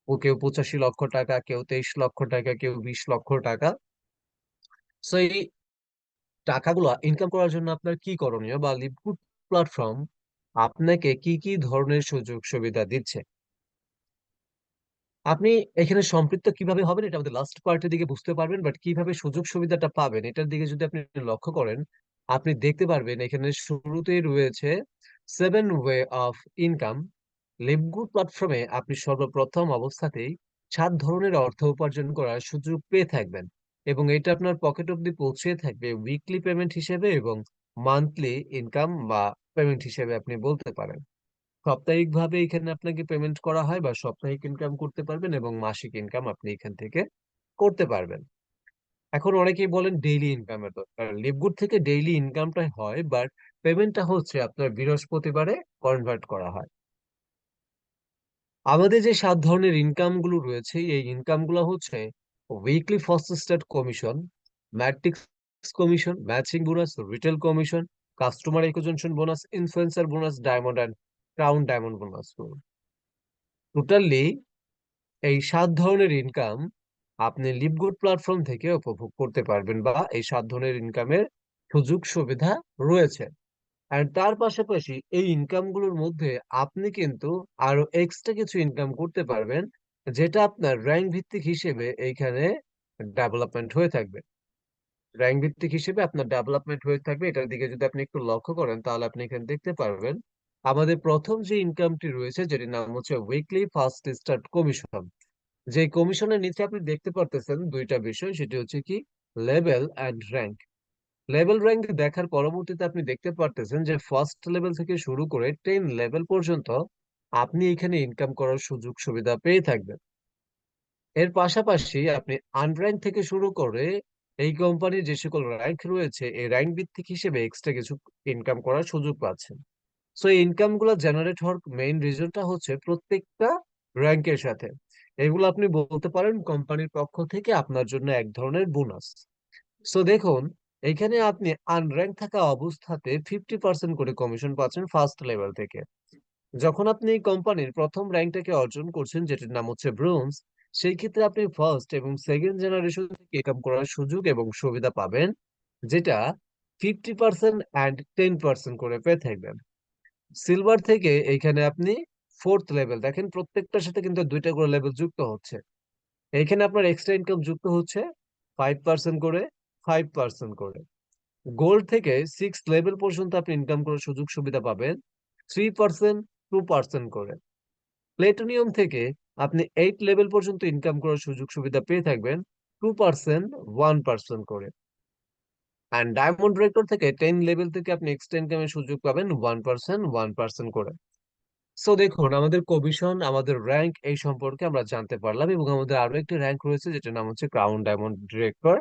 ও কেউ 85 লক্ষ টাকা, কেউ 23 লক্ষ টাকা, কেউ 20 লক্ষ টাকা। সো এই টাকাগুলো ইনকাম করার জন্য আপনার কি করণীয় বা লিভগুড প্ল্যাটফর্ম আপনাকে কি কি ধরনের সুযোগ সুবিধা দিচ্ছে, আপনি এখানে সম্পৃক্ত কিভাবে হবেন এটা আমাদের লাস্ট পার্টের দিকে বুঝতে পারবেন, বাট কিভাবে সুযোগ সুবিধাটা পাবেন এটার দিকে যদি আপনি লক্ষ্য করেন আপনি দেখতে পারবেন এখানে শুরুতেই রয়েছে 7 ওয়ে অফ ইনকাম। লিভগুড প্ল্যাটফর্মে আপনি সর্বপ্রথম অবস্থাতেই 7 ধরনের অর্থ উপার্জন করার সুযোগ পেয়ে থাকবেন এবং এটা আপনার পকেট অব্দি পৌঁছে থাকবে উইকলি পেমেন্ট হিসেবে এবং মান্থলি ইনকাম বা পেমেন্ট হিসেবে আপনি বলতে পারেন। সাপ্তাহিকভাবে এখানে আপনাকে পেমেন্ট করা হয় বা সাপ্তাহিক ইনকাম করতে পারবেন এবং মাসিক ইনকাম আপনি এখান থেকে করতে পারবেন। এখন অনেকেই বলেন ডেইলি ইনকামের দরকার, লিভগুড থেকে ডেইলি ইনকামটা হয় বাট পেমেন্টটা হচ্ছে আপনার বৃহস্পতিবারে কনভার্ট করা হয়। আমাদের যে 7 ধরনের ইনকাম গুলো রয়েছে এই ইনকাম গুলো হচ্ছে weekly first start commission, matrix commission, matching bonus, retail commission, customer acquisition bonus, influencer bonus, diamond and crown diamond bonus. Totally এই 7 ধরনের ইনকাম আপনি লিভগুড প্ল্যাটফর্ম থেকে উপভোগ করতে পারবেন বা এই 7 ধরনের ইনকামের সুযোগ সুবিধা রয়েছে। আর তার পাশাপাশি এই ইনকাম গুলোর মধ্যে আপনি কিন্তু আরো এক্সট্রা কিছু ইনকাম করতে পারবেন যেটা আপনার র্যাঙ্ক ভিত্তিক হিসেবে এইখানে ডেভেলপমেন্ট হয়ে থাকবে। র্যাঙ্ক ভিত্তিক হিসেবে আপনার ডেভেলপমেন্ট হয়ে থাকবে, এটার দিকে যদি আপনি একটু লক্ষ্য করেন তাহলে আপনি এখানে দেখতে পারবেন আমাদের প্রথম যে ইনকামটি রয়েছে যেটির নাম হচ্ছে উইকলি ফার্স্ট স্টার্ট কমিশন। যে কমিশনের নিচে আপনি দেখতে পারতেছেন দুইটা বিষয়, সেটি হচ্ছে কি level and rank. Level rank দেখার পরবর্তীতে আপনি দেখতে পারতেছেন যে ফার্স্ট লেভেল থেকে শুরু করে 10 লেভেল পর্যন্ত আপনি এখানে ইনকাম করার সুযোগ সুবিধা পেয়ে থাকবেন। এর পাশাপাশি আপনি আনর্যাঙ্ক থেকে শুরু করে এই কোম্পানির যে সকল র্যাঙ্ক রয়েছে এই র্যাঙ্ক ভিত্তিক হিসেবে এক্সট্রা কিছু ইনকাম করার সুযোগ পাচ্ছেন। সো এই ইনকাম গুলো জেনারেট হওয়ার মেইন রিজনটা হচ্ছে প্রত্যেকটা র্যাঙ্কের সাথে এগুলো আপনি বলতে পারেন কোম্পানির পক্ষ থেকে আপনার জন্য এক ধরনের বোনাস। সো দেখুন, এখানে আপনি আনর্যাঙ্ক থাকা অবস্থাতে 50% করে কমিশন পাচ্ছেন ফার্স্ট লেভেল থেকে। যখন আপনি এই কোম্পানির প্রথম র্যাঙ্কটাকে অর্জন করছেন যেটার নাম হচ্ছে ব্রোঞ্জ, সেই ক্ষেত্রে আপনি ফার্স্ট এবং সেকেন্ড জেনারেশন থেকে ইনকাম করার সুযোগ এবং সুবিধা পাবেন, যেটা 50% অ্যান্ড 10% করে পেয়ে থাকবেন। সিলভার থেকে এইখানে আপনি ফোর্থ লেভেল দেখেন, প্রত্যেকটার সাথে কিন্তু দুইটা করে লেভেল যুক্ত হচ্ছে। এইখানে আপনার এক্সট্রা ইনকাম যুক্ত হচ্ছে 5% করে, 5% করে। গোল্ড থেকে সিক্স লেভেল পর্যন্ত আপনি ইনকাম করার সুযোগ সুবিধা পাবেন 3%, 2% করে। প্লেটোনিয়াম থেকে আপনি 8 লেভেল পর্যন্ত ইনকাম করার সুযোগ সুবিধা পেয়ে থাকবেন 2%, 1% করে। অ্যান্ড ডায়মন্ড রেক্টর থেকে 10 লেভেল থেকে আপনি এক্সট্রা ইনকামের সুযোগ পাবেন 1%, 1% করে। সো দেখুন, আমাদের কমিশন, আমাদের র্যাঙ্ক এই সম্পর্কে আমরা জানতে পারলাম এবং আমাদের আরো একটি র্যাঙ্ক রয়েছে যেটার নাম হচ্ছে ক্রাউন ডায়মন্ড ডিরেক্টর,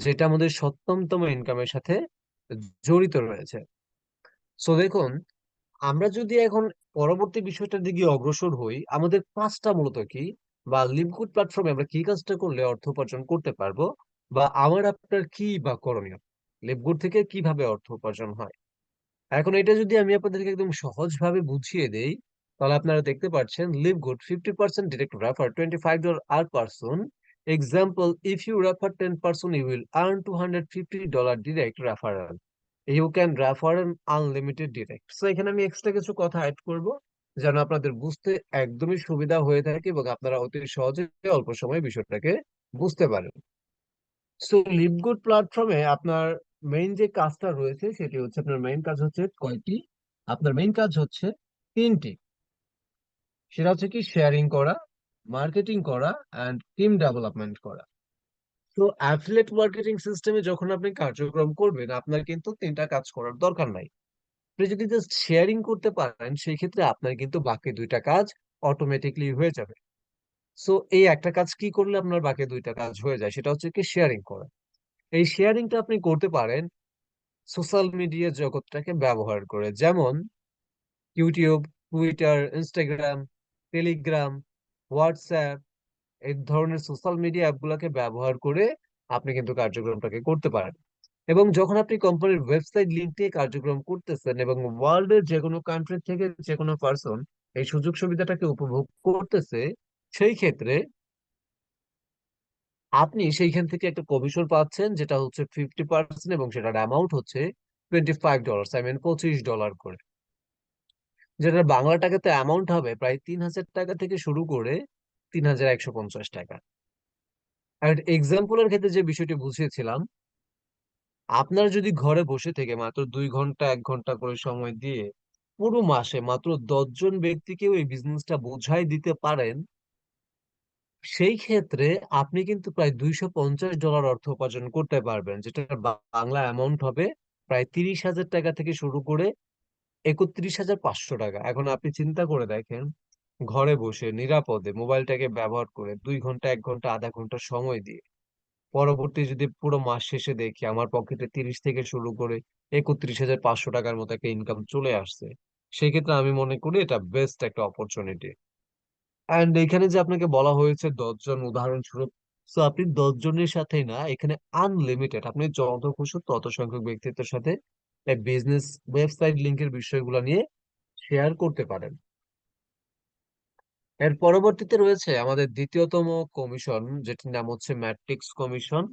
যেটা আমাদের সপ্তমতম ইনকামের সাথে জড়িত রয়েছে। সো দেখুন, আমরা যদি এখন পরবর্তী বিষয়টার দিকে অগ্রসর হই, আমাদের কাজটা মূলত কি, বা লিভগুড প্ল্যাটফর্মে আমরা কি কাজটা করলে অর্থ উপার্জন করতে পারবো, বা আমার আপনার কি বা করণীয়, লিভগুড থেকে কিভাবে অর্থ উপার্জন হয়। এখন এটা যদি আমি আপনাদেরকে একদম সহজভাবে বুঝিয়ে দেই, তাহলে আপনারা দেখতে পাচ্ছেন লিভগুড 50% ডিরেক্ট রেফার $25 আর person. Example, if you refer 10% you will earn $250 direct referral. You can refer an unlimited direct. So এখানে আমি এক্সট্রা কিছু কথা অ্যাড করব যেন আপনাদের বুঝতে একদমই সুবিধা হয়ে থাকে এবং আপনারা অতি সহজে অল্প সময়ে বিষয়টাকে বুঝতে পারেন। সো লিভগুড প্ল্যাটফর্মে আপনার মেইন যে কাজটা রয়েছে সেটি হচ্ছে, আপনার মেইন কাজ হচ্ছে কয়টি, আপনার মেইন কাজ হচ্ছে তিনটি। সেটা হচ্ছে কি, শেয়ারিং করা, মার্কেটিং করা অ্যান্ড টিম ডেভেলপমেন্ট করা। তো অ্যাফিলিয়েট মার্কেটিং সিস্টেমে যখন আপনি কার্যক্রম করবেন আপনার কিন্তু তিনটা কাজ করার দরকার নাই। আপনি যদি জাস্ট শেয়ারিং করতে পারেন সেই ক্ষেত্রে আপনার কিন্তু বাকি দুইটা কাজ অটোমেটিকলি হয়ে যাবে। সো এই একটা কাজ কি করলে আপনার বাকি দুইটা কাজ হয়ে যায়, সেটা হচ্ছে কি শেয়ারিং করা। এই শেয়ারিংটা আপনি করতে পারেন সোশ্যাল মিডিয়া জগৎটাকে ব্যবহার করে, যেমন YouTube, Twitter, Instagram, Telegram, WhatsApp, এই ধরনের সোশ্যাল মিডিয়া অ্যাপগুলোকে ব্যবহার করে আপনি কিন্তু কার্যক্রমটাকে করতে পারেন। এবং যখন আপনি কোম্পানির ওয়েবসাইট লিংক দিয়ে কার্যক্রম করতেছেন এবং ওয়ার্ল্ডের যে কোনো কান্ট্রি থেকে যে কোনো পার্সন এই সুযোগ সুবিধাটাকে উপভোগ করতেছে, সেই ক্ষেত্রে আপনি সেইখান থেকে একটা কমিশন পাচ্ছেন যেটা হচ্ছে 50%, এবং সেটার অ্যামাউন্ট হচ্ছে $25, আই মিন $25 করে। যেটা বাংলা টাকাতে অ্যামাউন্ট হবে প্রায় 3,000 টাকা থেকে শুরু করে 3,150 টাকা। আর এক্সাম্পলের ক্ষেত্রে যে বিষয়টি বুঝিয়েছিলাম, আপনার যদি ঘরে বসে থেকে মাত্র 2 ঘন্টা 1 ঘন্টা করে সময় দিয়ে পুরো মাসে মাত্র 10 জন ব্যক্তিকেও এই বিজনেসটা বোঝাই দিতে পারেন, সেই ক্ষেত্রে আপনি কিন্তু প্রায় $250 অর্থ উপার্জন করতে পারবেন, যেটা বাংলা অ্যামাউন্ট হবে প্রায় 30,000 টাকা থেকে শুরু করে 31,500 টাকা। এখন আপনি চিন্তা করে দেখেন, ঘরে বসে নিরাপদে মোবাইলটাকে ব্যবহার করে 2 ঘন্টা 1 ঘন্টা আধা ঘন্টা সময় দিয়ে পরবর্তী যদি পুরো মাস শেষে দেখি আমার পকেটে 30 থেকে শুরু করে 31,500 টাকার মতো একটা ইনকাম চলে আসছে, সেই ক্ষেত্রে আমি মনে করি এটা বেস্ট একটা অপরচুনিটি। অ্যান্ড এখানে যে আপনাকে বলা হয়েছে 10 জন উদাহরণস্বরূপ, তো আপনি 10 জনের সাথেই না, এখানে আনলিমিটেড আপনি যত খুশি তত সংখ্যক ব্যক্তিত্বের সাথে এই বিজনেস ওয়েবসাইট লিংকের বিষয়গুলো নিয়ে শেয়ার করতে পারেন। এর পরবর্তীতে রয়েছে আমাদের দ্বিতীয়তম কমিশন, যেটির নাম হচ্ছে ম্যাট্রিক্স কমিশন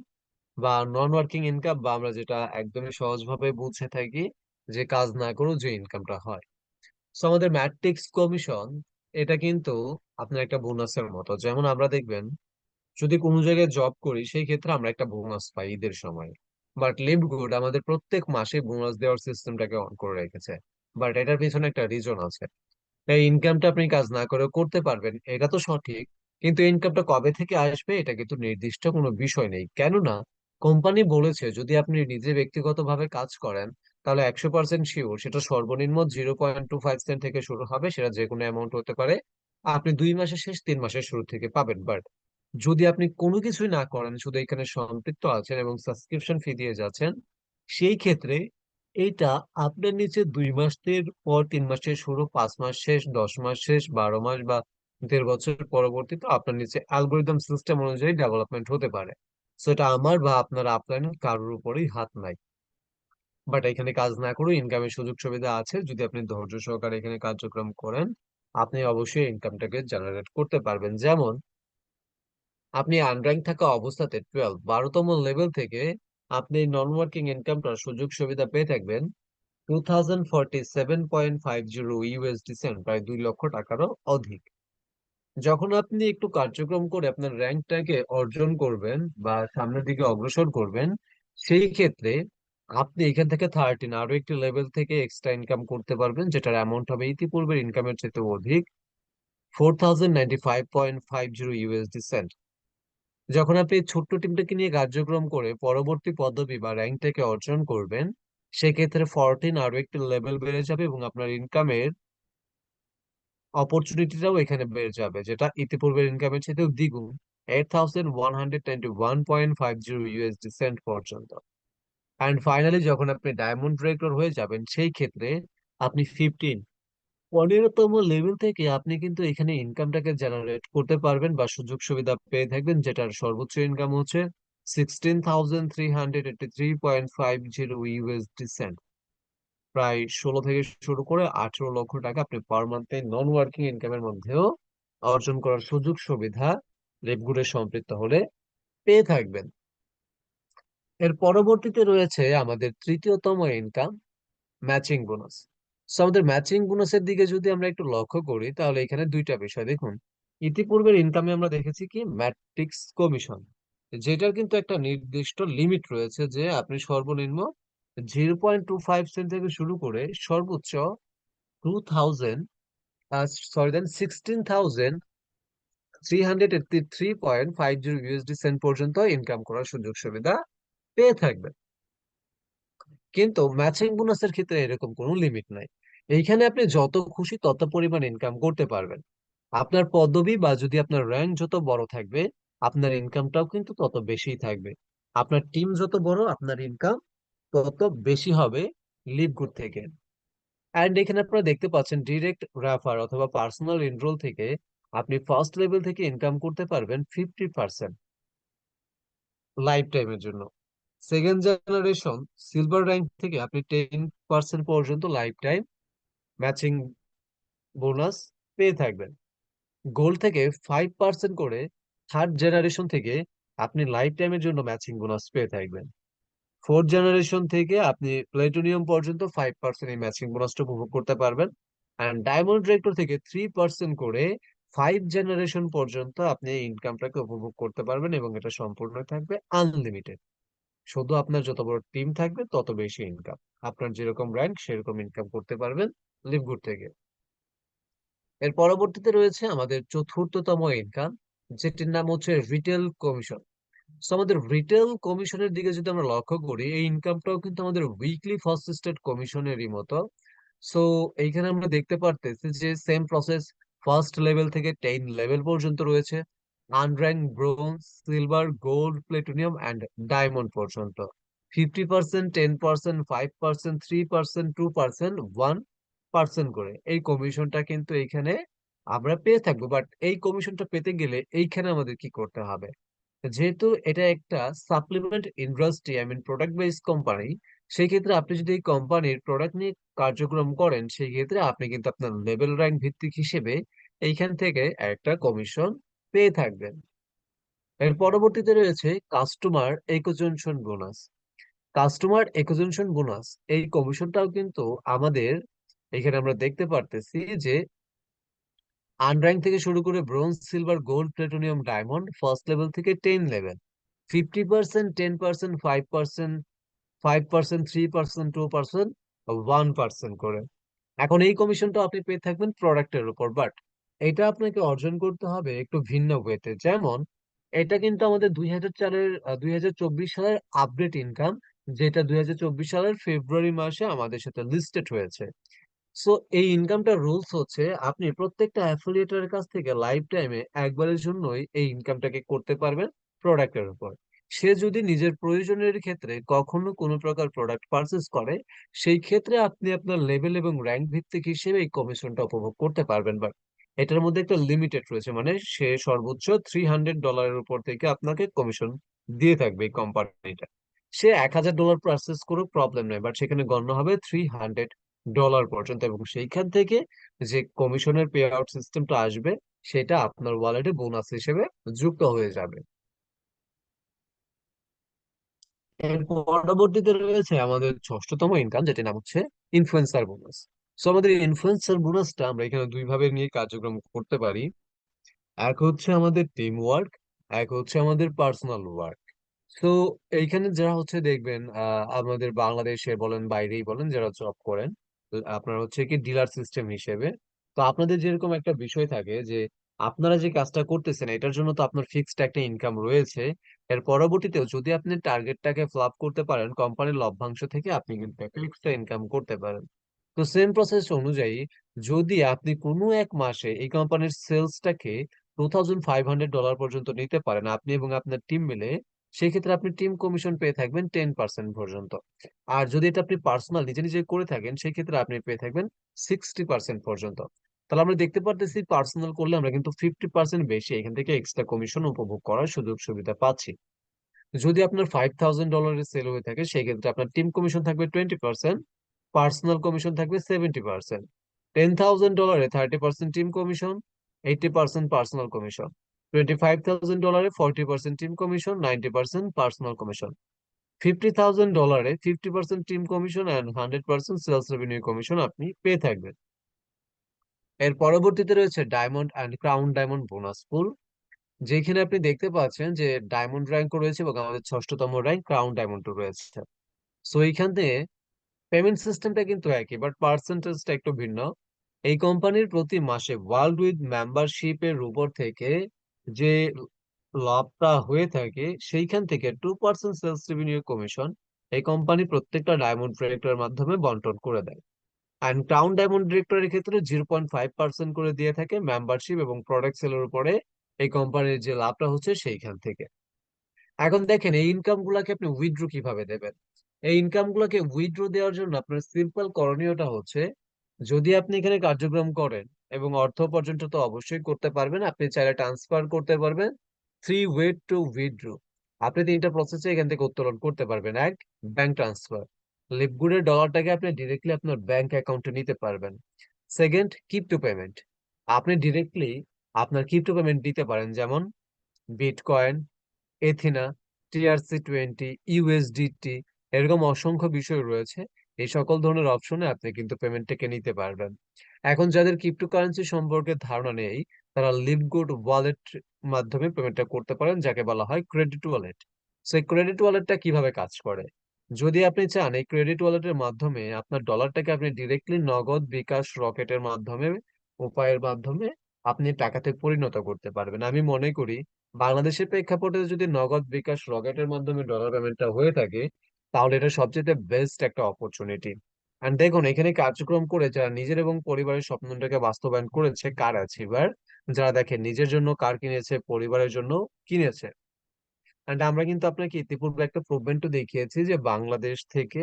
বা নন ওয়ার্কিং ইনকাম, বা আমরা যেটা একদমই সহজভাবে বুঝে থাকি যে কাজ না করেও যে ইনকামটা হয়। সো আমাদের ম্যাট্রিক্স কমিশন, এটা কিন্তু আপনার একটা বোনাসের মতো। যেমন আমরা দেখবেন যদি কোনো জায়গায় জব করি সেই ক্ষেত্রে আমরা একটা বোনাস পাই ঈদের সময়, বাট লিভগুড আমাদের প্রত্যেক মাসে বোনাস দেওয়ার সিস্টেমটাকে অন করে রেখেছে। বাট এটার পিছনে একটা রিজন আছে। এই ইনকামটা আপনি কাজ না করেও করতে পারবেন, এটা তো সঠিক, কিন্তু ইনকামটা কবে থেকে আসবে এটা কিন্তু নির্দিষ্ট কোনো বিষয় নেই। কেননা কোম্পানি বলেছে যদি আপনি নিজে ব্যক্তিগতভাবে কাজ করেন তাহলে 100% শিওর সেটা সর্বনিম্ন 0.25 সেন্ট থেকে শুরু হবে, সেটা যে কোনো অ্যামাউন্ট হতে পারে। আপনি 2 মাসের শেষ 3 মাসের শুরু থেকে পাবেন। যদি আপনি কোনো কিছুই না করেন, শুধু এখানে সম্পৃক্ত আছেন এবং সাবস্ক্রিপশন ফি দিয়ে যাচ্ছেন, সেই ক্ষেত্রে এইটা আপনার নিচে 2 মাসের পর, 3 মাসের শুরু, 5 মাস শেষ, 10 মাস শেষ, 12 মাস বা 1.5 বছর পরবর্তীতে আপনার নিচে অ্যালগোরিদম সিস্টেম অনুযায়ী ডেভেলপমেন্ট হতে পারে। সো এটা আমার বা আপনার আপলাইনের কারোর উপরেই হাত নাই। বাট এখানে কাজ না করেও ইনকামের সুযোগ সুবিধা আছে। যদি আপনি ধৈর্য সহকারে এখানে কার্যক্রম করেন, আপনি অবশ্যই ইনকামটাকে জেনারেট করতে পারবেন। যেমন আপনি আনর্যাঙ্ক থাকা অবস্থাতে 12তম লেভেল থেকে আপনি নন ওয়ার্কিং ইনকামটার সুযোগ সুবিধা পেয়ে থাকবেন 2047.50 ইউএসডি সেন্ট, প্রায় 2 লক্ষ টাকারও অধিক। যখন আপনি একটু কার্যক্রম করে আপনার র্যাঙ্কটাকে অর্জন করবেন বা সামনের দিকে অগ্রসর করবেন, সেই ক্ষেত্রে আপনি এখান থেকে আরো একটি লেভেল থেকে এক্সট্রা ইনকাম করতে পারবেন, যেটার অ্যামাউন্ট হবে ইতিপূর্বের ইনকামের চেয়ে অধিক 4095.50 ইউএসডি সেন্ট। যখন আপনি এই ছোট্ট টিমটাকে নিয়ে কার্যক্রম করে পরবর্তী পদবি বা র্যাঙ্কটাকে অর্জন করবেন, সেক্ষেত্রে আরো একটি লেভেল বেড়ে যাবে এবং আপনার ইনকামের অপরচুনিটিটাও এখানে বেড়ে যাবে, যেটা ইতিপূর্বের ইনকামের চেয়েও দ্বিগুণ, 8121.50 ইউএসডি সেন্ট পর্যন্ত। অ্যান্ড ফাইনালি যখন আপনি ডায়মন্ড ডিরেক্টর হয়ে যাবেন, সেই ক্ষেত্রে আপনি 15তম লেভেল থেকে আপনি কিন্তু এখানে ইনকামটাকে জেনারেট করতে পারবেন বা সুযোগ সুবিধা পেয়ে থাকবেন, যেটার সর্বোচ্চ ইনকাম হচ্ছে 16,383.50 ইউএসডি সেন্ট, প্রায় 16 থেকে শুরু করে 18 লক্ষ টাকা আপনি পার মান্থে নন ওয়ার্কিং ইনকামের মধ্যেও অর্জন করার সুযোগ সুবিধা লেবগুড়ে সম্পৃক্ত হলে পেয়ে থাকবেন। এর পরবর্তীতে রয়েছে আমাদের তৃতীয়তম ইনকাম, ম্যাচিং বোনাস। সো আমাদের ম্যাচিং বোনাসের দিকে যদি আমরা একটু লক্ষ্য করি, তাহলে এখানে দুইটা বিষয় দেখুন। ইতিপূর্বের ইনকামে আমরা দেখেছি কি ম্যাট্রিক্স কমিশন, যেটার কিন্তু একটা নির্দিষ্ট লিমিট রয়েছে, যে আপনি সর্বনিম্ন 0.25 সেন্ট থেকে শুরু করে সর্বোচ্চ 2000 16,383.50 ইউএসডি সেন্ট পর্যন্ত ইনকাম করার সুযোগ সুবিধা পেয়ে থাকবেন। কিন্তু ম্যাচিং বোনাসের ক্ষেত্রে এরকম কোনো লিমিট নাই। এইখানে আপনি যত খুশি তত পরিমাণ ইনকাম করতে পারবেন। আপনার পদবি বা যদি আপনার র্যাঙ্ক যত বড় থাকবে, আপনার ইনকামটাও কিন্তু তত বেশি থাকবে। আপনার টিম যত বড়, আপনার ইনকাম তত বেশি হবে লিভগুড থেকে। অ্যান্ড এখানে আপনারা দেখতে পাচ্ছেন ডিরেক্ট রেফার অথবা পার্সোনাল এনরোল থেকে আপনি ফার্স্ট লেভেল থেকে ইনকাম করতে পারবেন 50% লাইফ টাইমের জন্য। সেকেন্ড জেনারেশন সিলভার র্যাঙ্ক থেকে আপনি 10% পর্যন্ত লাইফ টাইম ম্যাচিং বোনাস পেয়ে থাকবেন। গোল্ড থেকে 5% করে থার্ড জেনারেশন থেকে আপনি লাইফ টাইমের জন্য ম্যাচিং বোনাস পেয়ে থাকবেন। ফোর্থ জেনারেশন থেকে আপনি প্লেটোনিয়াম পর্যন্ত 5% এই ম্যাচিং বোনাসটা উপভোগ করতে পারবেন। অ্যান্ড ডায়মন্ড ডিরেক্টর থেকে 3% করে 5 জেনারেশন পর্যন্ত আপনি এই ইনকামটাকে উপভোগ করতে পারবেন, এবং এটা সম্পূর্ণ থাকবে আনলিমিটেড। শুধু আপনার যত বড় টিম থাকবে তত বেশি ইনকাম। আপনার যেরকম র্যাঙ্ক সেরকম ইনকাম করতে পারবেন লিভগুড থেকে। এর পরবর্তীতে রয়েছে আমাদের চতুর্থতম ইনকাম, যেটির নাম হচ্ছে রিটেল কমিশন। সো আমাদের রিটেল কমিশনের দিকে যদি আমরা লক্ষ্য করি, এই ইনকামটাও কিন্তু আমাদের উইকলি ফার্স্ট স্টেট কমিশনেরই মতো। সো এইখানে আমরা দেখতে পারতেছি যে সেম প্রসেস, ফার্স্ট লেভেল থেকে 10 লেভেল পর্যন্ত রয়েছে, unranked, bronze, silver, gold, platinum and diamond পর্যন্ত। 50%, 10%, 5%, 3%, 2%, 1% করে এই কমিশনটা কিন্তু এইখানে আমরা পেয়ে থাকবো। বাট এই কমিশনটা পেতে গেলে এইখানে আমাদের কি করতে হবে? যেহেতু এটা একটা supplement industry, I mean product base company, সেই ক্ষেত্রে আপনি যদি এই কোম্পানির প্রোডাক্ট নিয়ে কার্যক্রম করেন, সেই ক্ষেত্রে আপনি কিন্তু আপনার লেভেল র্যাঙ্ক ভিত্তিক হিসেবে এইখান থেকে একটা কমিশন পেয়ে থাকবেন। এর পরবর্তীতে রয়েছে customer acquisition bonus. Customer acquisition bonus এই কমিশনটাও কিন্তু আমাদের এখানে আমরা দেখতে পারতেছি যে আনর্যাঙ্ক থেকে শুরু করে bronze, silver, gold, platinum, diamond, first level থেকে 10 লেভেল, 50%, 10%, 5%, 5%, 3%, 2%, 1% করে। এখন এই কমিশনটা আপনি পেয়ে থাকবেন প্রোডাক্টের উপর, বাট এটা আপনাকে অর্জন করতে হবে একটু ভিন্ন ওয়েতে। যেমন এটা কিন্তু আমাদের 2024 সালের আপডেট ইনকাম, যেটা 2024 সালের ফেব্রুয়ারি মাসে আমাদের সাথে লিস্টেড হয়েছে। সো এই ইনকামটা রুলস হচ্ছে আপনি প্রত্যেকটা অ্যাফিলিয়েটরের কাছ থেকে লাইফ টাইমে একবারের জন্যই এই ইনকামটাকে করতে পারবেন প্রোডাক্টের উপর। সে যদি নিজের প্রয়োজনের ক্ষেত্রে কখনো কোনো প্রকার প্রোডাক্ট পারচেস করে, সেই ক্ষেত্রে আপনি আপনার লেভেল এবং র্যাঙ্ক ভিত্তিক হিসেবে এই কমিশনটা উপভোগ করতে পারবেন। বাট এটার মধ্যে একটা লিমিটেড রয়েছে, মানে সে সর্বোচ্চ $300 উপর থেকে আপনাকে কমিশন দিয়ে থাকবে এই কোম্পানিটা। সে $1,000 পারচেস করে প্রবলেম নেই, বাট সেখানে গণ্য হবে $300 পর্যন্ত, এবং সেইখান থেকে যে কমিশনের পে আউট সিস্টেমটা আসবে সেটা আপনার ওয়ালেটে বোনাস হিসেবে যুক্ত হয়ে যাবে। এর পরবর্তীতে রয়েছে আমাদের ষষ্ঠতম ইনকাম, যেটির নাম হচ্ছে ইনফ্লুয়েন্সার বোনাস। সো আমাদের ইনফ্লুয়েন্সার বোনাসটা আমরা এখানে দুই ভাবে নিয়ে কার্যক্রম করতে পারি। এক হচ্ছে আমাদের টিম ওয়ার্ক, এক হচ্ছে আমাদের পার্সোনাল ওয়ার্ক। তো এইখানে যারা হচ্ছে দেখবেন আমাদের বাংলাদেশে বলেন বাইরেই বলেন যারা জব করেন, আপনার হচ্ছে কি ডিলার সিস্টেম হিসেবে। তো আপনাদের যেরকম একটা বিষয় থাকে যে আপনারা যে কাজটা করতেছেন এটার জন্য তো আপনার ফিক্সড একটা ইনকাম রয়েছে। এর পরবর্তীতেও যদি আপনি টার্গেটটাকে ফ্লাপ করতে পারেন, কোম্পানির লভ্যাংশ থেকে আপনি কিন্তু একটা এক্সট্রা ইনকাম করতে পারেন। তো সেম প্রসেস অনুযায়ী যদি আপনি কোনো এক মাসে এই কোম্পানির সেলসটাকে $2,500 পর্যন্ত নিতে পারেন আপনি এবং আপনার টিম মিলে, সেক্ষেত্রে আপনি টিম কমিশন পেয়ে থাকবেন 10% পর্যন্ত। আর যদি এটা আপনি পার্সোনাল নিজে নিজে করে থাকেন সেক্ষেত্রে আপনি পেয়ে থাকবেন 60% পর্যন্ত। তাহলে আমরা দেখতে পারতেছি পার্সোনাল করলে আমরা কিন্তু 50% বেশি এখান থেকে এক্সট্রা কমিশন উপভোগ করার সুযোগ সুবিধা পাচ্ছি। যদি আপনার $5,000 সেল হয়ে থাকে সেক্ষেত্রে আপনার টিম কমিশন থাকবে 20%, পার্সোনাল কমিশন থাকবে 70%। $10,000 30% team commission, 80% personal commission. $25,000 40% team commission, 90% personal commission. $50,000 50% team commission and 100% sales revenue commission আপনি পেয়ে থাকবেন। এর পরবর্তীতে রয়েছে diamond and crown diamond bonus pool, যেখানে আপনি দেখতে পাচ্ছেন যে ডায়মন্ড র্যাঙ্ক রয়েছে এবং আমাদের ষষ্ঠতম র্যাঙ্ক ক্রাউন ডায়মন্ড রয়েছে। সো এইখানে পেমেন্ট সিস্টেমটা কিন্তু একই, বাট পার্সেন্টেজটা একটু ভিন্ন। এই কোম্পানির প্রতি মাসে ওয়ার্ল্ড উইথ মেম্বারশিপের উপর থেকে যে লাভটা হয়ে থাকে সেইখান থেকে 2% সেলস রেভিনিউ কমিশন এই কোম্পানি প্রত্যেকটা ডায়মন্ড ডিরেক্টরের মাধ্যমে বন্টন করে দেয়। অ্যান্ড ক্রাউন ডায়মন্ড ডিরেক্টরের ক্ষেত্রে 0.5% করে দিয়ে থাকে মেম্বারশিপ এবং প্রোডাক্ট সেলের উপরে এই কোম্পানির যে লাভটা হচ্ছে সেইখান থেকে। এখন দেখেন এই ইনকাম গুলাকে আপনি উইথড্র কিভাবে দেবেন। এই ইনকাম গুলাকে উইথড্র দেওয়ার জন্য আপনার সিম্পল করণীয়টা হচ্ছে, যদি আপনি এখানে কার্যক্রম করেন এবং অর্থ উপার্জনটা তো অবশ্যই করতে পারবেন, আপনি চাইলে ট্রান্সফার করতে পারবেন। থ্রি ওয়ে টু উইথড্র, আপনি তিনটা প্রসেসে এখান থেকে উত্তোলন করতে পারবেন। এক, ব্যাংক ট্রান্সফার, লিপগুডের ডলারটাকে আপনি ডিরেক্টলি আপনার ব্যাংক অ্যাকাউন্টে নিতে পারবেন। সেকেন্ড, ক্রিপ্টো পেমেন্ট, আপনি ডিরেক্টলি আপনার ক্রিপ্টো পেমেন্ট দিতে পারেন, যেমন বিটকয়েন, এথিনা, TRC20, ইউএসডিটি, এরকম অসংখ্য বিষয় রয়েছে। এই সকল ধরনের অপশনে আপনি কিন্তু পেমেন্টটাকে নিতে পারবেন। এখন যাদের ক্রিপ্টোকারেন্সি সম্পর্কে ধারণা নেই তারা লিভগুড ওয়ালেট মাধ্যমে পেমেন্টটা করতে পারেন, যাকে বলা হয় ক্রেডিট ওয়ালেট। সেই ক্রেডিট ওয়ালেটটা কিভাবে কাজ করে, যদি আপনি চান এই ক্রেডিট ওয়ালেটের মাধ্যমে আপনার ডলারটাকে আপনি ডিরেক্টলি নগদ, বিকাশ, রকেটের মাধ্যমে, উপায়ের মাধ্যমে আপনি টাকাতে পরিণত করতে পারবেন। আমি মনে করি বাংলাদেশের প্রেক্ষাপটে যদি নগদ, বিকাশ, রকেটের মাধ্যমে ডলার পেমেন্টটা হয়ে থাকে তাহলে এটা সবচেয়ে বেস্ট একটা অপরচুনিটি। এন্ড দেখুন এখানে কার্যক্রম করে যারা নিজের এবং পরিবারের স্বপ্নটাকে বাস্তবায়ন করেছে কার আছে এবার, যারা দেখেন নিজের জন্য কার কিনেছে, পরিবারের জন্য কিনেছে। এন্ড আমরা কিন্তু আপনাকে ইতিপূর্বে একটা প্রুভমেন্টও দেখিয়েছি যে বাংলাদেশ থেকে